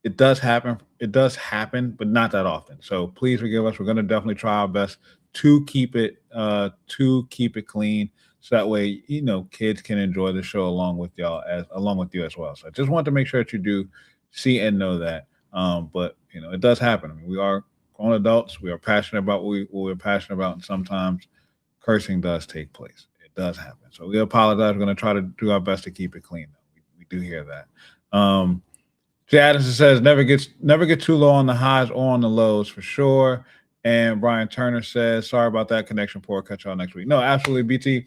It does happen. It does happen, but not that often. So please forgive us. We're going to definitely try our best to keep it clean, so that way kids can enjoy the show along with you as well. So I just want to make sure that you do see and know that. But it does happen. I mean, we are grown adults. We are passionate about what we're passionate about, and sometimes cursing does take place. It does happen. So we apologize. We're going to try to do our best to keep it clean. We do hear that. Jay Addison says never get too low on the highs or on the lows for sure. And Brian Turner says, sorry about that connection poor. Catch y'all next week. No, absolutely, BT.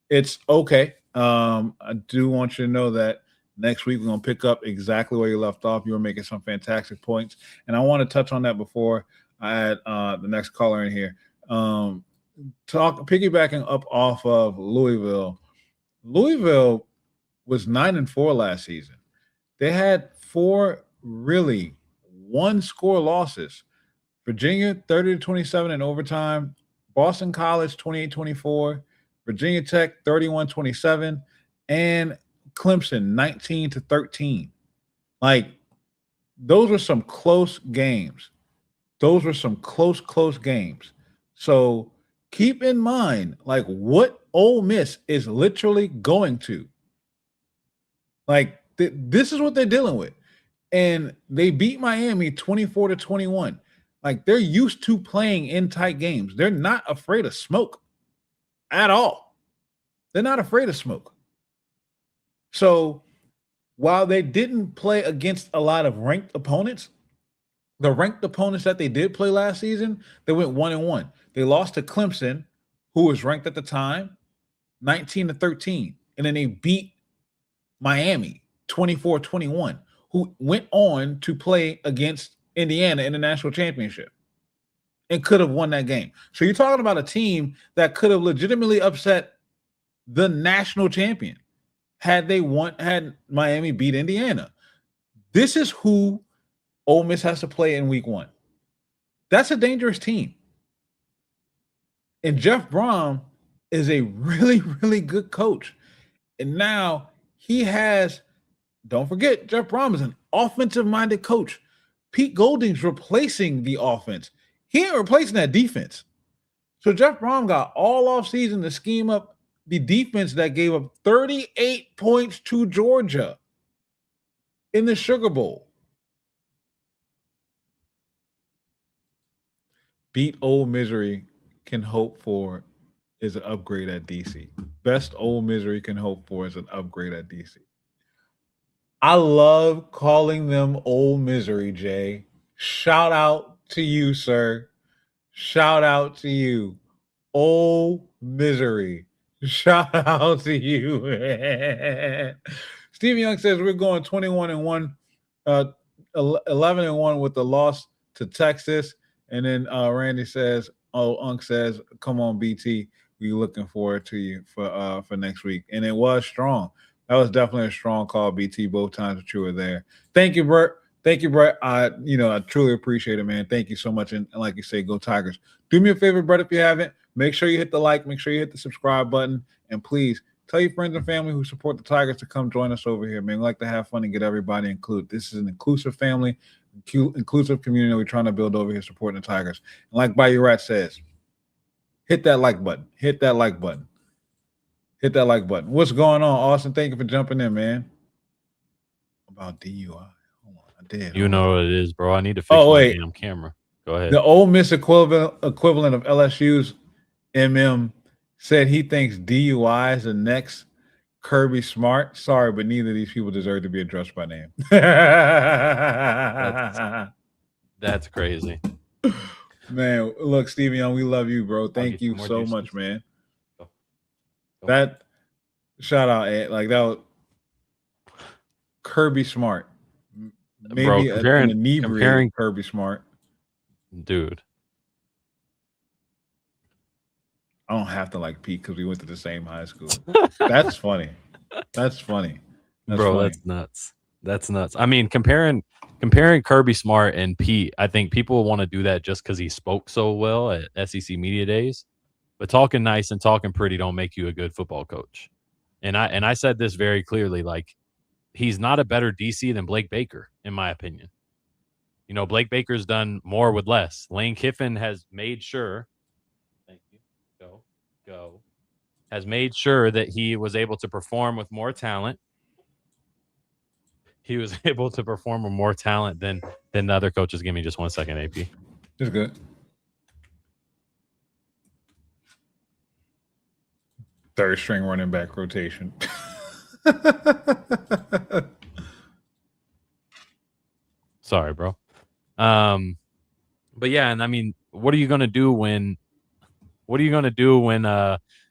It's okay. I do want you to know that next week we're going to pick up exactly where you left off. You were making some fantastic points. And I want to touch on that before I add the next caller in here. Piggybacking up off of Louisville. Louisville was 9-4 last season. They had 4 really one-score losses. Virginia 30-27 in overtime. Boston College 28-24. Virginia Tech 31-27. And Clemson 19-13. Like, those were some close games. Those were some close games. So keep in mind, like, what Ole Miss is literally going to. Like, this is what they're dealing with. And they beat Miami 24-21. Like, they're used to playing in tight games. They're not afraid of smoke at all. They're not afraid of smoke. So while they didn't play against a lot of ranked opponents, the ranked opponents that they did play last season, they went 1-1. They lost to Clemson, who was ranked at the time, 19-13. And then they beat Miami 24-21, who went on to play against Indiana in the national championship and could have won that game. So you're talking about a team that could have legitimately upset the national champion had Miami beat Indiana. This is who Ole Miss has to play in week 1. That's a dangerous team. And Jeff Brom is a really, really good coach. And now he has, don't forget, Jeff Brom is an offensive-minded coach. Pete Golding's replacing the offense. He ain't replacing that defense. So Jeff Brom got all offseason to scheme up the defense that gave up 38 points to Georgia in the Sugar Bowl. Beat Ole Misery can hope for is an upgrade at DC. Best Ole Misery can hope for is an upgrade at DC. I love calling them Ole Misery, Jay. Shout out to you, sir. Shout out to you. Ole Misery. Shout out to you. Stephen Young says we're going 21-1, 11-1 with the loss to Texas. And then Randy says, Unc says, come on, BT. We're looking forward to you for next week. And it was strong. That was definitely a strong call, BT, both times that you were there. Thank you, Brett. I truly appreciate it, man. Thank you so much. And like you say, go Tigers. Do me a favor, Brett, if you haven't. Make sure you hit the like. Make sure you hit the subscribe button. And please tell your friends and family who support the Tigers to come join us over here, man. We like to have fun and get everybody included. This is an inclusive family, inclusive community we're trying to build over here supporting the Tigers. And like Bayou Rat says, hit that like button. Hit that like button. Hit that like button. What's going on, Austin? Thank you for jumping in, man. About DUI. Hold on, I did. You know what it is, bro. I need to fix my damn camera. Go ahead. The Ole Miss equivalent of LSU's said he thinks DUI is the next Kirby Smart. Sorry, but neither of these people deserve to be addressed by name. That's crazy. Man, look, Stevie Young, we love you, bro. Thank get you you more so juices. much, man. Go. That shout out, Ed. Like that was Kirby Smart. Maybe Bro, an inebriated comparing Kirby Smart. dude. I don't have to like Pete because we went to the same high school. That's funny. That's funny. That's Bro, funny. that's nuts. That's nuts. I mean, comparing Kirby Smart and Pete, I think people want to do that just because he spoke so well at SEC Media Days. But talking nice and talking pretty don't make you a good football coach. And I said this very clearly, like, he's not a better DC than Blake Baker, in my opinion. You know, Blake Baker's done more with less. Lane Kiffin has made sure. Thank you. Go. Has made sure that he was able to perform with more talent. He was able to perform with more talent than the other coaches. Give me just 1 second, AP. It's good. Third string running back rotation. Sorry, bro. But yeah, and I mean, what are you gonna do when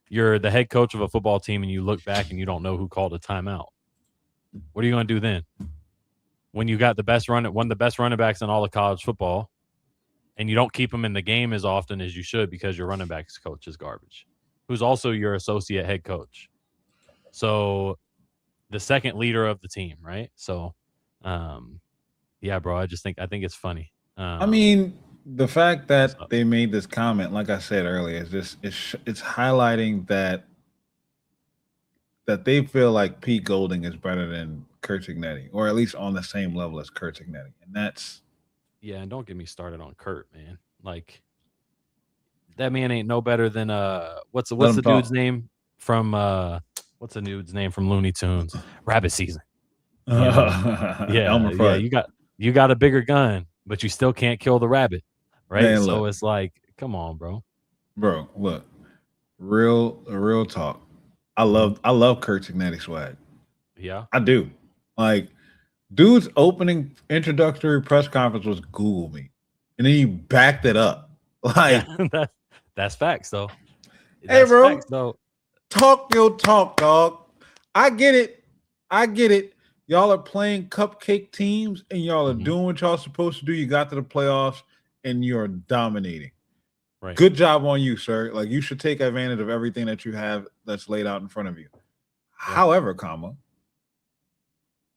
you're the head coach of a football team and you look back and you don't know who called a timeout? What are you gonna do then? When you got one of the best running backs in all of college football, and you don't keep him in the game as often as you should because your running backs coach is garbage, who's also your associate head coach. So the second leader of the team, right? So, yeah, bro, I think it's funny. I mean, the fact that they made this comment, like I said earlier, is just it's highlighting that they feel like Pete Golding is better than Kurt Cignetti, or at least on the same level as Kurt Cignetti, and that's and don't get me started on Kurt, man. Like, that man ain't no better than what's the dude's name from Looney Tunes? Rabbit Season. Elmer Fudd. Yeah, you got a bigger gun, but you still can't kill the rabbit, right? Man, so look. it's like, come on, bro. Bro, look, real talk. I love Kurt Cignetti swag. Yeah, I do. Like, dude's opening introductory press conference was Google me, and then he backed it up. Like, that's facts, though. Hey, bro, facts, though. Talk your talk, dog. I get it. Y'all are playing cupcake teams, and y'all are doing what y'all supposed to do. You got to the playoffs, and you're dominating. Right. Good job on you, sir. Like, you should take advantage of everything that you have that's laid out in front of you. Yeah. However,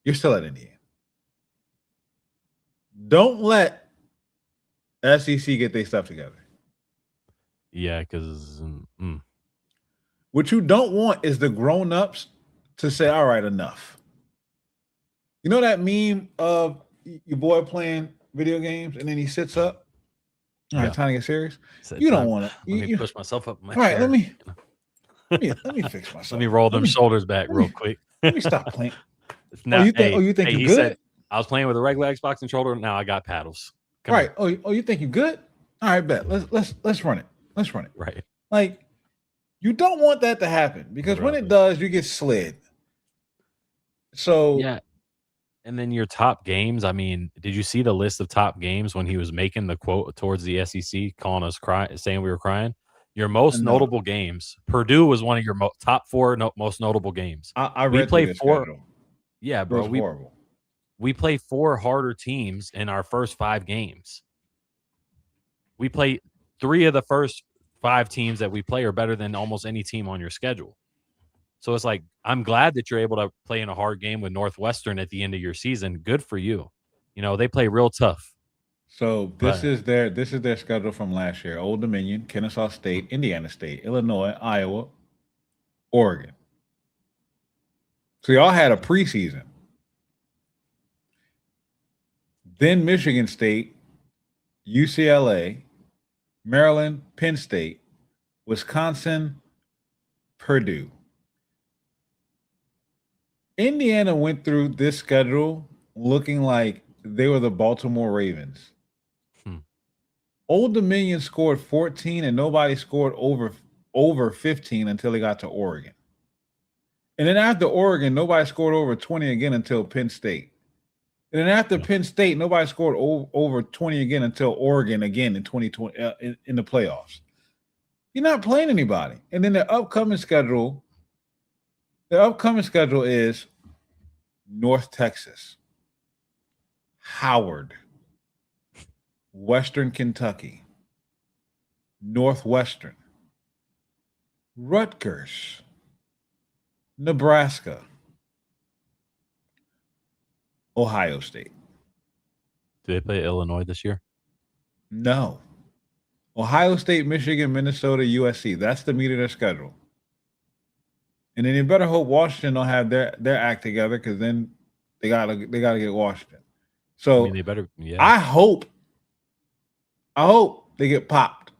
you're still at Indiana. Don't let SEC get their stuff together. Yeah, because what you don't want is the grown-ups to say, all right, enough. You know that meme of your boy playing video games and then he sits up? All right, time to get serious. You don't want to. Let me push myself up. All right, let me fix myself. Let me roll them shoulders back real quick. Let me stop playing. Now, you think you're good? Said, I was playing with a regular Xbox controller. Now I got paddles. Come right. On. Oh, you think you're good? All right, bet. Let's run it. Let's run it. Right. Like, you don't want that to happen because when it does, you get slid. So yeah. And then your top games. I mean, did you see the list of top games when he was making the quote towards the SEC, calling us saying we were crying? Your most notable games. Purdue was one of your top four most notable games. I read we played four. Schedule. Yeah, bro. We play four harder teams in our first 5 games. We play 3 of the first 5 teams that we play are better than almost any team on your schedule. So it's like, I'm glad that you're able to play in a hard game with Northwestern at the end of your season. Good for you. You know, they play real tough. So this is their schedule from last year. Old Dominion, Kennesaw State, Indiana State, Illinois, Iowa, Oregon. So y'all had a preseason. Then Michigan State, UCLA, Maryland, Penn State, Wisconsin, Purdue. Indiana went through this schedule looking like they were the Baltimore Ravens. Old Dominion scored 14 and nobody scored over 15 until they got to Oregon. And then after Oregon, nobody scored over 20 again until Penn State. And then after Penn State, nobody scored over 20 again until Oregon again in 2020 in the playoffs. You're not playing anybody. And then the upcoming schedule is North Texas, Howard, Western Kentucky, Northwestern, Rutgers, Nebraska, Ohio State. Do they play Illinois this year? No. Ohio State, Michigan, Minnesota, USC. That's the meat of their schedule. And then you better hope Washington don't have their act together, because then they gotta get Washington. So I mean, they better. Yeah. I hope they get popped.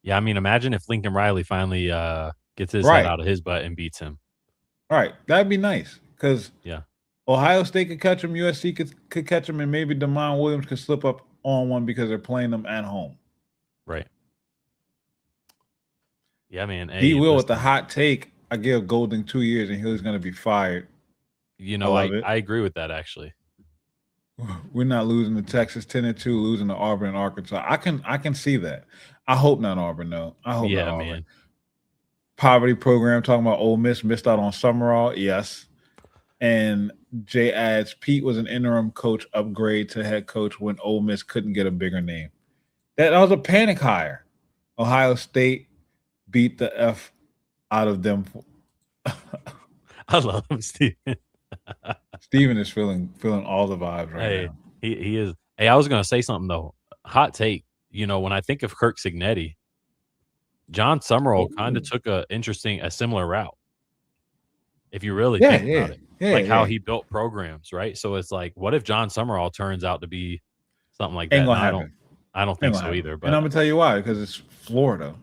Yeah, I mean, imagine if Lincoln Riley finally gets his Right. head out of his butt and beats him. All right, that'd be nice, because Yeah. Ohio State could catch him, USC could catch him, and maybe DeMond Williams could slip up on one because they're playing them at home. Right. Yeah, man. He Hey, will with the listen, hot take. I give Golding 2 years and he's going to be fired. you know, I love it. I agree with that actually. We're not losing to Texas 10-2, losing to Auburn and Arkansas. I can see that. I hope not Auburn, though. I hope Yeah, not Auburn. man. Poverty program talking about Ole Miss missed out on Summerall. Yes. And Jay adds Pete was an interim coach upgrade to head coach when Ole Miss couldn't get a bigger name. That was a panic hire. Ohio State beat the F out of them. I love him, Steven. Steven is feeling all the vibes right Hey, now. he is. Hey, I was gonna say something though. Hot take. You know, when I think of Kirk Signetti, John Summerall kind of took a similar route. If you really think about it, like how he built programs, right? So it's like, what if John Summerall turns out to be something like that? Ain't gonna And happen. I don't think so either. But And I'm gonna tell you why, because it's Florida.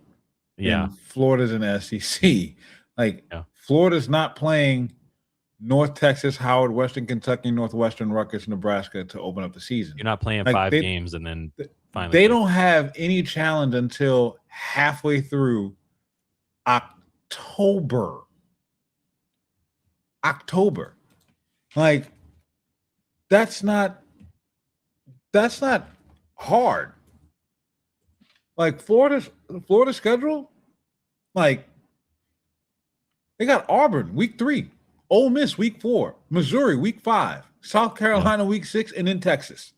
yeah, And Florida's in the SEC. Like Yeah. Florida's not playing North Texas, Howard, Western Kentucky, Northwestern, Rutgers, Nebraska to open up the season. you're not playing Like, 5 they- games and then finally They play. don't have any challenge until halfway through October. Like that's not hard. Like Florida's schedule, like they got Auburn week 3, Ole Miss week 4, Missouri week 5, South Carolina week 6, and then Texas.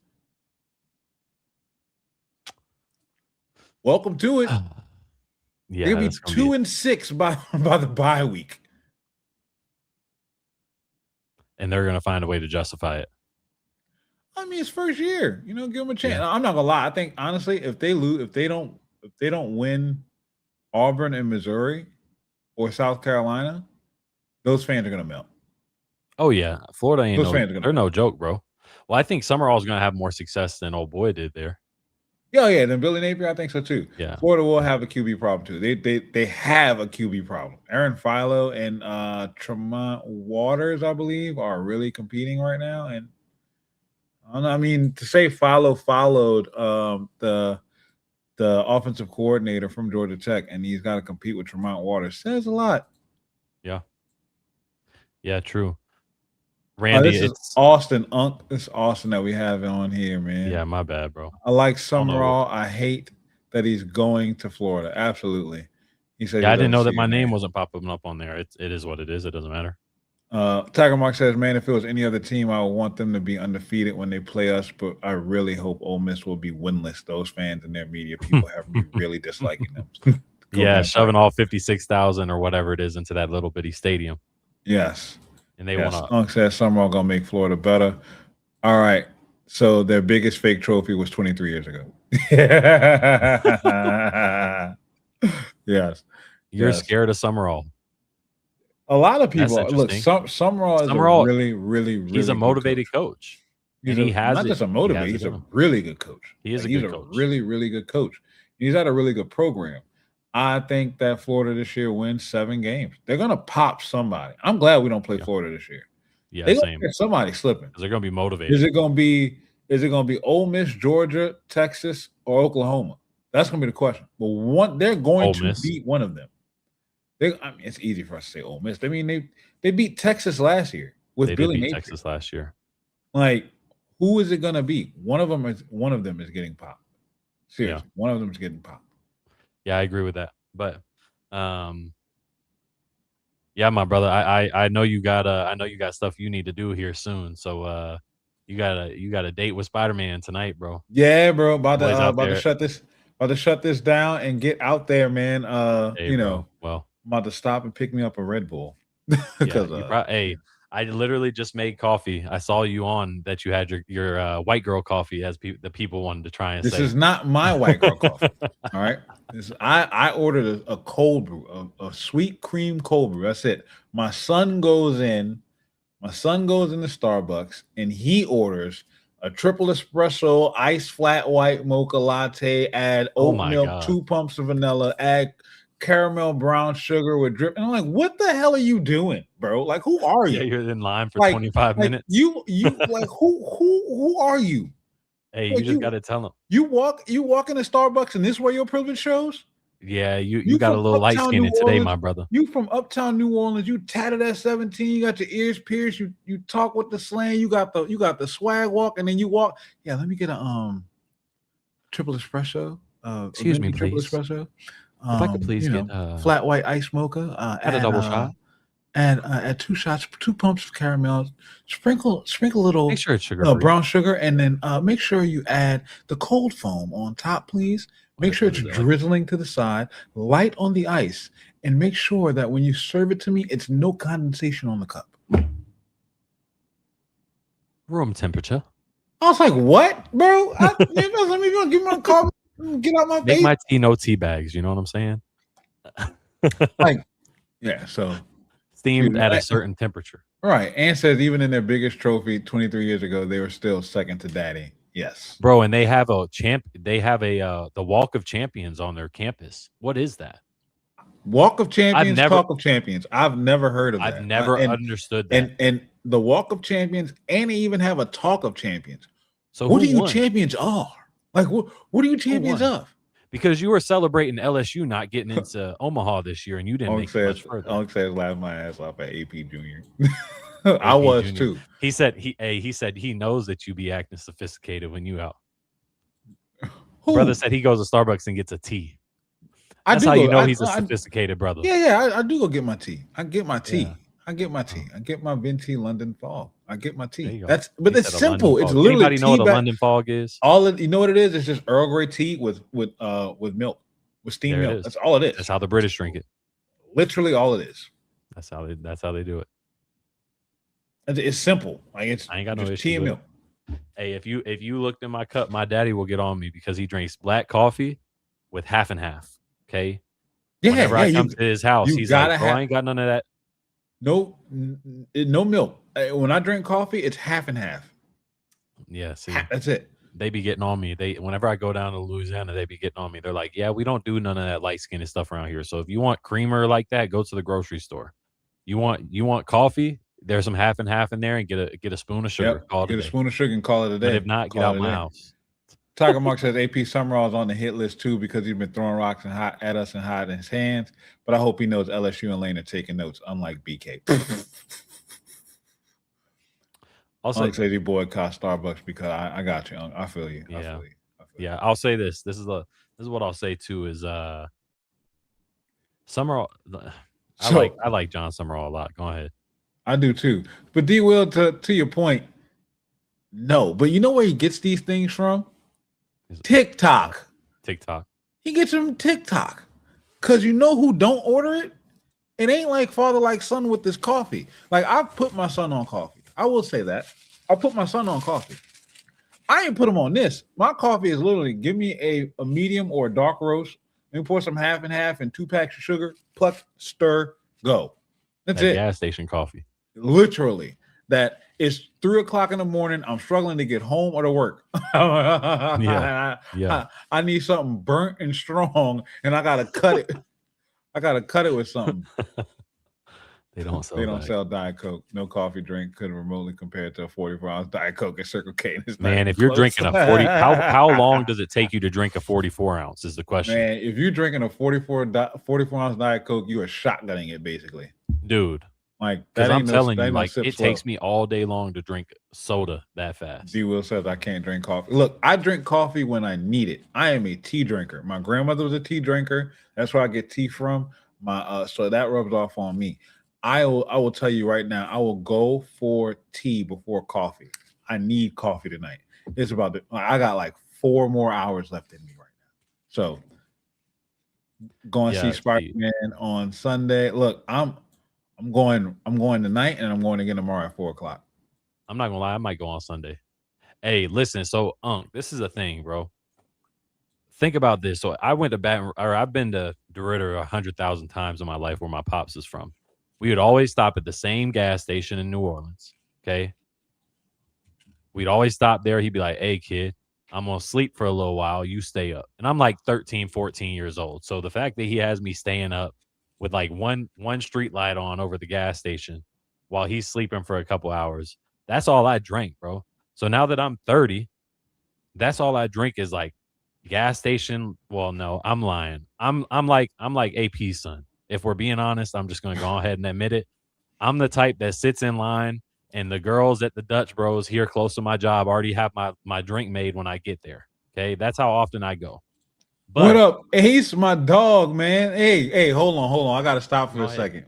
Welcome to it. Yeah, They'll be that's gonna 2 and 6 by the bye week. and they're gonna find a way to justify it. I mean, it's first year. You know, give them a chance. Yeah. I'm not gonna lie. I think honestly, if they lose, if they don't win Auburn and Missouri or South Carolina, those fans are gonna melt. Oh yeah, Florida ain't Those fans are gonna- they're no joke, bro. Well, I think Summerall's gonna have more success than old boy did there. Yeah. Then Billy Napier, I think so too. Yeah. Florida will have a QB problem too. They have a QB problem. Aaron Philo and Tremont Waters, I believe, are really competing right now. And I mean, to say Philo followed the offensive coordinator from Georgia Tech, and he's got to compete with Tremont Waters, says a lot. Yeah, true. Randy, This is it's Austin Unk. It's Austin that we have on here, man. yeah, my bad, bro. I like know. Summerall. I hate that he's going to Florida. Absolutely. He said, Yeah, I he's didn't know that overseas, my name man. wasn't popping up on there. It is what it is. It doesn't matter. Tiger Mark says, man, if it was any other team, I would want them to be undefeated when they play us, but I really hope Ole Miss will be winless. Those fans and their media people have me really disliking them. Go Yeah, back. shoving all 56,000 or whatever it is into that little bitty stadium, Yes. and they Yes. want to. Unk says Summerall going to make Florida better. All right. So their biggest fake trophy was 23 years ago. Yes. You're yes. scared of Summerall. A lot of people That's look. interesting. Summerall is Summerall, a really He's a good motivated coach. He's and he a- has not it- just a he motivator. has it He's in a him. really good coach. He is a He's good coach. really good coach. He's had a really good program. I think that Florida this year wins 7 games. They're gonna pop somebody. I'm glad we don't play Yeah. Florida this year. Yeah, They're gonna same. get somebody slipping. Because they're going to be motivated. Is it gonna be Is it going to be Ole Miss, Georgia, Texas, or Oklahoma? That's going to be the question. But they're going Ole to Miss. beat one of them. It's easy for us to say Ole Miss. I mean, they beat Texas last year with They Billy did beat Napier. Texas last year. Like, who is it going to be? One of them is getting popped. Seriously, one of them is getting popped. Yeah, I agree with that. But yeah, my brother, I know you got stuff you need to do here soon. So you got a date with Spider-Man tonight, bro. Yeah, bro. About Boys to shut this down and get out there, man. Hey, bro. Well, I'm about to stop and pick me up a Red Bull. yeah, hey, I literally just made coffee. I saw you on that you had your white girl coffee, as the people wanted to try and this say. is not my white girl coffee. All right. I ordered a cold brew, a sweet cream cold brew. That's it. My son goes into Starbucks and he orders a triple espresso, iced flat white mocha latte, add oat milk, God. 2 pumps of vanilla, add caramel brown sugar with drip. And I'm like, what the hell are you doing, bro? Like, who are you? Yeah, you're in line for 25 minutes. You like who are you? Hey, Like, you just got to tell them. You walk into Starbucks and this is where your privilege shows? Yeah, you got a from little light uptown skin New today, Orleans. my brother. You from uptown New Orleans, you tatted at 17, you got your ears pierced, you talk with the slang, you got the swag walk, and then you walk. Yeah, let me get a triple espresso. Excuse me, triple please. espresso. If I could please get flat white ice mocha. add a double shot. Add 2 shots, 2 pumps of caramel. Sprinkle a little Make sure it's sugar. brown sugar, and then make sure you add the cold foam on top, please. Make sure it's drizzling to the side, light on the ice, and make sure that when you serve it to me, it's no condensation on the cup. Room temperature. I was like, what, bro? Let me give my car, get out my Make face. my tea no tea bags. You know what I'm saying? Yeah, so steamed Dude, at a certain temperature. right. And says even in their biggest trophy 23 years ago, they were still second to daddy. Yes. Bro, and they have the Walk of Champions on their campus. What is that? Walk of Champions, Talk of Champions. I've never heard of that. I've never understood that. And the Walk of Champions, and they even have a Talk of Champions. So what who do you won? champions are? Like what are you champions won? of? Because you were celebrating LSU not getting into Omaha this year, and you didn't make it much further. Alex says laughed my ass off at AP Junior. I was Junior. too. He said he knows that you be acting sophisticated when you out. Who? Brother said he goes to Starbucks and gets a tea. I That's do how you go- know I- he's a I- sophisticated brother. Yeah, I do go get my tea. I get my tea. Yeah. I get my tea. I get my Venti London Fog. I get my There you tea. go. But He it's said a simple. London It's fog. literally Anybody know what tea a bag. London fog is? You know what it is? It's just Earl Grey tea with milk, with steamed There it milk. is. That's all it is. That's how the British drink it. Literally all it is. That's how they do it. It's simple. Like it's I ain't got no just issue tea and with milk. Hey, if you looked in my cup, my daddy will get on me because he drinks black coffee with half and half. Okay. Whenever I come to his house, you he's gotta like, "Bro, I ain't got none of that." no milk. When I drink coffee, it's half and half. Yeah, see, That's it. they be getting on me. Whenever I go down to Louisiana, they be getting on me. They're like, "Yeah, we don't do none of that light skinned stuff around here. So if you want creamer like that, go to the grocery store. You want coffee? There's some half and half in there, and get a spoon of sugar. Yep. Call it Get a a day. spoon of sugar and call it a day. But if not, get Call out it a my day. house. Tiger Mark says AP Summerall is on the hit list too because he's been throwing rocks at us and hiding his hands. But I hope he knows LSU and Lane are taking notes, unlike BK. Also, Alex says he boycott Starbucks because I got you. I feel you. I Yeah. feel you. yeah, I'll say this. This is what I'll say too is Summerall. I like John Summerall a lot. Go ahead. I do too. But D Will, to your point, no. But you know where he gets these things from? TikTok. TikTok. He gets them TikTok. Cause you know who don't order it? It ain't like father like son with this coffee. Like I put my son on coffee. I will say that. I put my son on coffee. I ain't put him on this. My coffee is literally give me a medium or a dark roast. Let me pour some half and half and 2 packs of sugar, pluck, stir, go. That's That it. gas station coffee. Literally. That it's 3 o'clock in the morning. I'm struggling to get home or to work. Yeah. I need something burnt and strong, and I gotta cut it. I gotta cut it with something. They don't sell. They don't Diet sell Diet Coke. No coffee drink could remotely compare to a 44-ounce Diet Coke at Circle K. It's not Man, even if you're close. drinking a 40, how long does it take you to drink a 44 ounce is the question. Man, if you're drinking a 44-ounce Diet Coke, you are shotgunning it basically. Dude, Like because that I'm ain't telling that you, ain't no like sip it slow. takes me all day long to drink soda that fast. D Will says I can't drink coffee. Look, I drink coffee when I need it. I am a tea drinker. My grandmother was a tea drinker. That's where I get tea from. So that rubs off on me. I will tell you right now, I will go for tea before coffee. I need coffee tonight. It's about I got like 4 more hours left in me right now. So going to see Spider-Man on Sunday. Look, I'm going tonight and I'm going again tomorrow at 4:00. I'm not gonna lie, I might go on Sunday. Hey, listen, so this is a thing, bro. Think about this. So I went to I've been to DeRidder 100,000 times in my life where my pops is from. We would always stop at the same gas station in New Orleans. Okay. We'd always stop there. He'd be like, hey, kid, I'm going to sleep for a little while. You stay up. And I'm like 13, 14 years old. So the fact that he has me staying up with like one street light on over the gas station while he's sleeping for a couple hours, that's all I drank, bro. So now that I'm 30, that's all I drink is like gas station. Well, no, I'm lying. I'm like AP's son. If we're being honest, I'm just going to go ahead and admit it. I'm the type that sits in line and the girls at the Dutch Bros here close to my job already have my drink made when I get there. Okay. That's how often I go. But, what up, Ace, my dog, man? Hey, hold on. I got to stop for a second.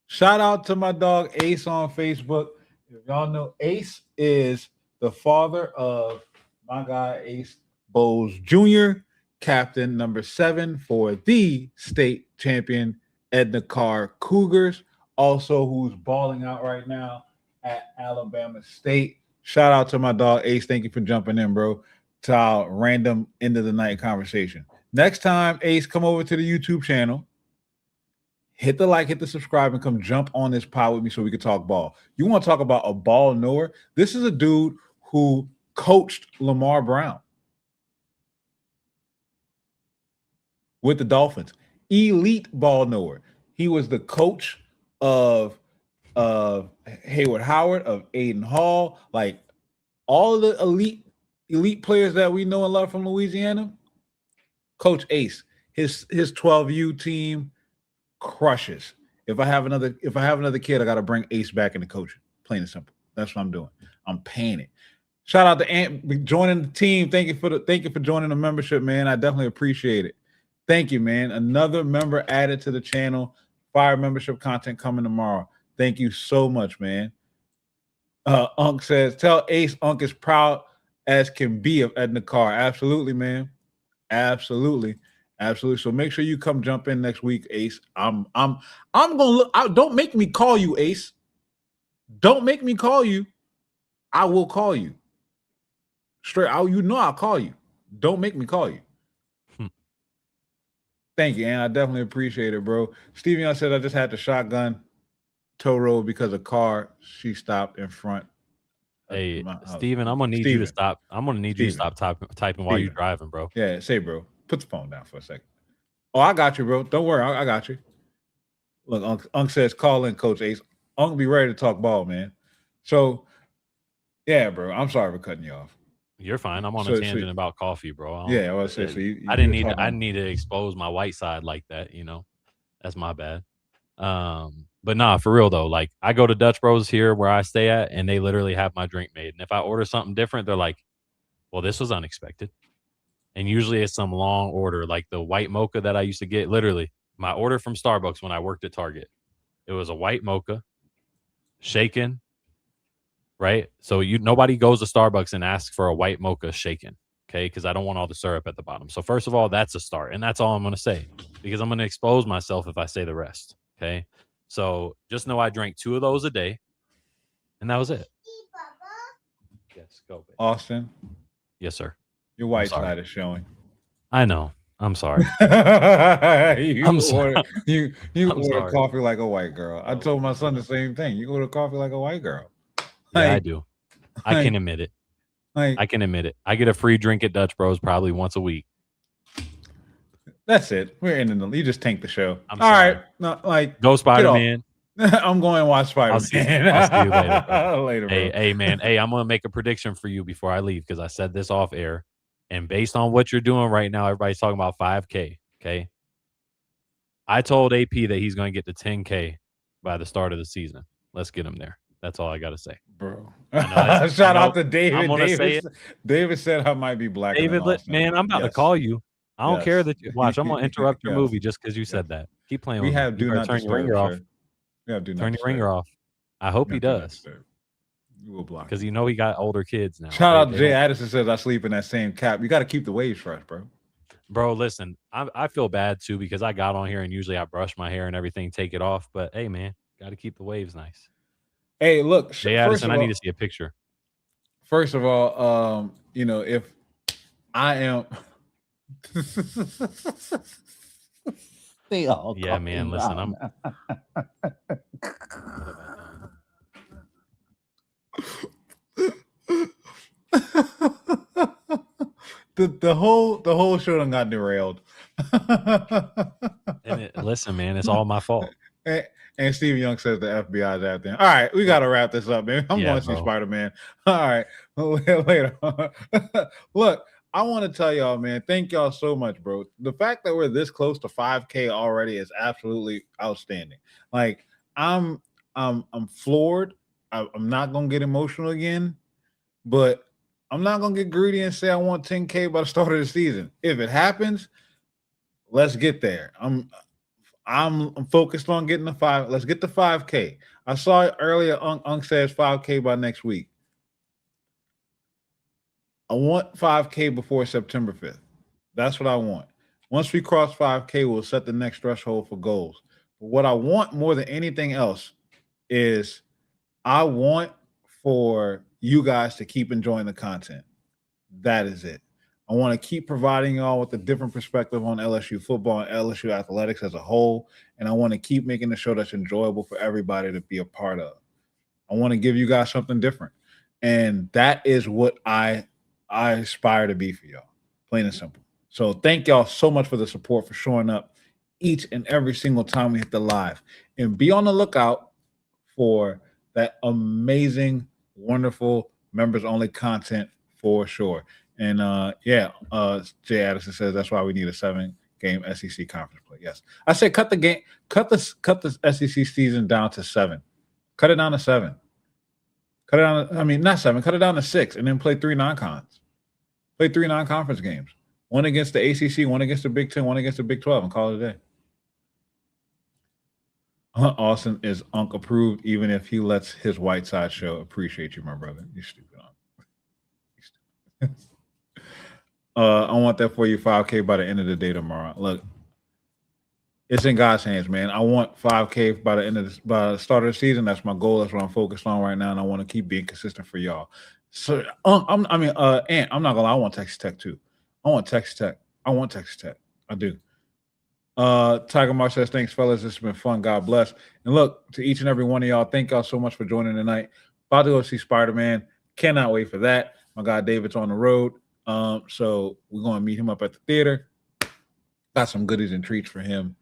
Shout out to my dog, Ace, on Facebook. If y'all know, Ace is the father of my guy, Ace Bowles Jr., captain number 7 for the state champion Edna Carr Cougars, also who's balling out right now at Alabama State. Shout out to my dog, Ace. Thank you for jumping in, bro, to our random end of the night conversation. Next time, Ace, come over to the YouTube channel. Hit the like, hit the subscribe, and come jump on this pod with me so we can talk ball. You want to talk about a ball knower? This is a dude who coached Lamar Brown with the Dolphins. Elite ball knower. He was the coach of Hayward Howard, of Aiden Hall, like all the elite players that we know and love from Louisiana. Coach Ace, his 12U team crushes. If I have another kid, I got to bring Ace back into coaching. Plain and simple. That's what I'm doing. I'm paying it. Shout out to Ant joining the team. Thank you for joining the membership, man. I definitely appreciate it. Thank you, man. Another member added to the channel. Fire membership content coming tomorrow. Thank you so much, man. Unc says, tell Ace Unc is proud as can be of Edna Carr. Absolutely, man. Absolutely. So make sure you come jump in next week, Ace. I'm gonna look out. Don't make me call you, Ace. Don't make me call you. I will call you. Straight out, I'll call you. Don't make me call you. Thank you, and I definitely appreciate it, bro. Steven said I just had to shotgun tow road because a car she stopped in front. Hey, Steven, I'm gonna need you to stop. I'm gonna need you to stop typing while you're driving, bro. Yeah, say, bro. Put the phone down for a second. Oh, I got you, bro. Don't worry, I got you. Look, Unc says call in, Coach Ace. Unc be ready to talk ball, man. So, yeah, bro. I'm sorry for cutting you off. You're fine. I'm on a tangent about coffee, bro. I was saying. So I didn't need. I need to expose my white side like that. You know, that's my bad. But nah, for real though. Like I go to Dutch Bros here where I stay at, and they literally have my drink made. And if I order something different, they're like, "Well, this was unexpected." And usually it's some long order, like the white mocha that I used to get. Literally, my order from Starbucks when I worked at Target, it was a white mocha, shaken. Right. So nobody goes to Starbucks and asks for a white mocha shaken. Okay. Because I don't want all the syrup at the bottom. So first of all, that's a start. And that's all I'm going to say because I'm going to expose myself if I say the rest. Okay. So just know I drank 2 of those a day. And that was it. Yes. Go. Babe. Austin. Yes, sir. Your white side is showing. I know. I'm sorry. I'm sorry. You order coffee like a white girl. I told my son the same thing. You order coffee like a white girl. Yeah, I do. I can admit it. I can admit it. I get a free drink at Dutch Bros probably once a week. That's it. We're ending the. You just tanked the show. I'm sorry. All right. No, like go Spider-Man. I'm going to watch I'll see you Spider-Man. later, bro. Later, bro. Hey, man. Hey, I'm gonna make a prediction for you before I leave because I said this off air. And based on what you're doing right now, everybody's talking about 5K. Okay. I told AP that he's going to get to 10K by the start of the season. Let's get him there. That's all I got to say. Bro. I Shout out know. to David. I'm gonna say David said I might be black. David, man, I'm about to call you. I don't care that you watch. I'm going to interrupt your movie just because you said that. Keep playing with me. We have do not turn your ringer off. We have do not turn your ringer off. I hope he does. We will block because he got older kids now. Shout out to Jay Addison says I sleep in that same cap. You got to keep the waves fresh, bro. Bro, listen, I feel bad too because I got on here and usually I brush my hair and everything, take it off. But hey, man, got to keep the waves nice. Hey, look, Jay Addison, I need to see a picture. First of all, you know, if I am, they all yeah, man. Listen, I'm. the whole show done got derailed. Listen, man, it's all my fault. And Steve Young says the FBI's out there. All right, we got to wrap this up, man. I'm going to see Spider-Man. All right, later. Look, I want to tell y'all, man, thank y'all so much, bro. The fact that we're this close to 5K already is absolutely outstanding. Like, I'm floored. I'm not going to get emotional again, but I'm not going to get greedy and say I want 10K by the start of the season. If it happens, let's get there. I'm focused on getting the 5. Let's get the 5K. I saw it earlier. Unk says 5K by next week. I want 5K before September 5th. That's what I want. Once we cross 5K, we'll set the next threshold for goals. But what I want more than anything else is I want for you guys to keep enjoying the content. That is it. I want to keep providing y'all with a different perspective on LSU football and LSU athletics as a whole. And I want to keep making the show that's enjoyable for everybody to be a part of. I want to give you guys something different. And that is what I aspire to be for y'all, plain and simple. So thank y'all so much for the support, for showing up each and every single time we hit the live. And be on the lookout for that amazing, wonderful members-only content for sure. And Jay Addison says that's why we need a 7-game SEC conference play. Yes, I said cut the SEC season down to 7. Cut it down to 7. Cut it down. Not 7. Cut it down to 6, and then play 3 non-cons. Play 3 non-conference games. One against the ACC, one against the Big 10, one against the Big 12, and call it a day. Austin is Unk approved, even if he lets his white side show. Appreciate you, my brother. You stupid. I want that for you 5K by the end of the day tomorrow. Look, it's in God's hands, man. I want 5K by the start of the season. That's my goal. That's what I'm focused on right now, and I want to keep being consistent for y'all. So, Ant, I'm not gonna lie. I want Texas Tech too. I want Texas Tech. I do. Tiger Mark says, thanks, fellas. This has been fun. God bless. And look, to each and every one of y'all, thank y'all so much for joining tonight. About to go see Spider-Man. Cannot wait for that. My guy David's on the road. So we're going to meet him up at the theater. Got some goodies and treats for him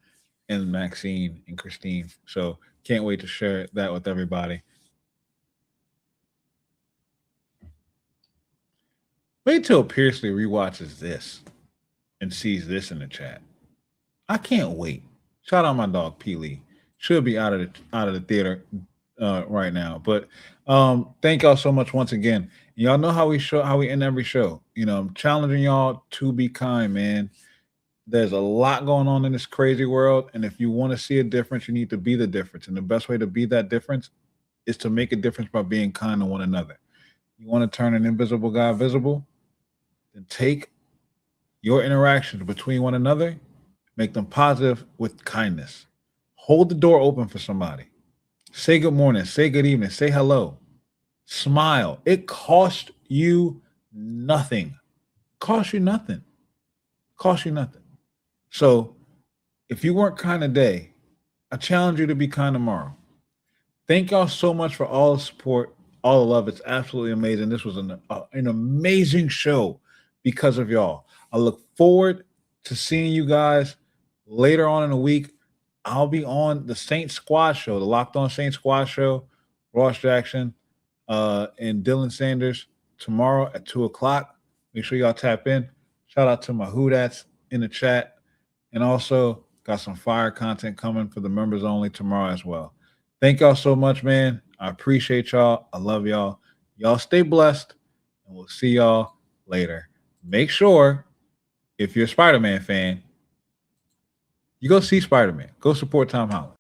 and Maxine and Christine. So can't wait to share that with everybody. Wait till Pearsley rewatches this and sees this in the chat. I can't wait. Shout out my dog P. Lee. Should be out of the theater right now. But thank y'all so much once again. Y'all know how we end every show. You know, I'm challenging y'all to be kind, man. There's a lot going on in this crazy world, and if you want to see a difference, you need to be the difference. And the best way to be that difference is to make a difference by being kind to one another. You want to turn an invisible guy visible? Then take your interactions between one another, make them positive with kindness. Hold the door open for somebody. Say good morning, say good evening, say hello. Smile. It costs you nothing. Costs you nothing. So if you weren't kind today, I challenge you to be kind tomorrow. Thank y'all so much for all the support, all the love. It's absolutely amazing. This was an amazing show because of y'all. I look forward to seeing you guys later on in the week. I'll be on the Saints Squad Show, the Locked On Saints Squad Show. Ross Jackson and Dylan Sanders tomorrow at 2:00. Make sure y'all tap in. Shout out to my Who-Dats in the chat. And also got some fire content coming for the members only tomorrow as well. Thank y'all so much, man. I appreciate y'all. I love y'all. Y'all stay blessed, and we'll see y'all later. Make sure, if you're a Spider-Man fan, you go see Spider-Man. Go support Tom Holland.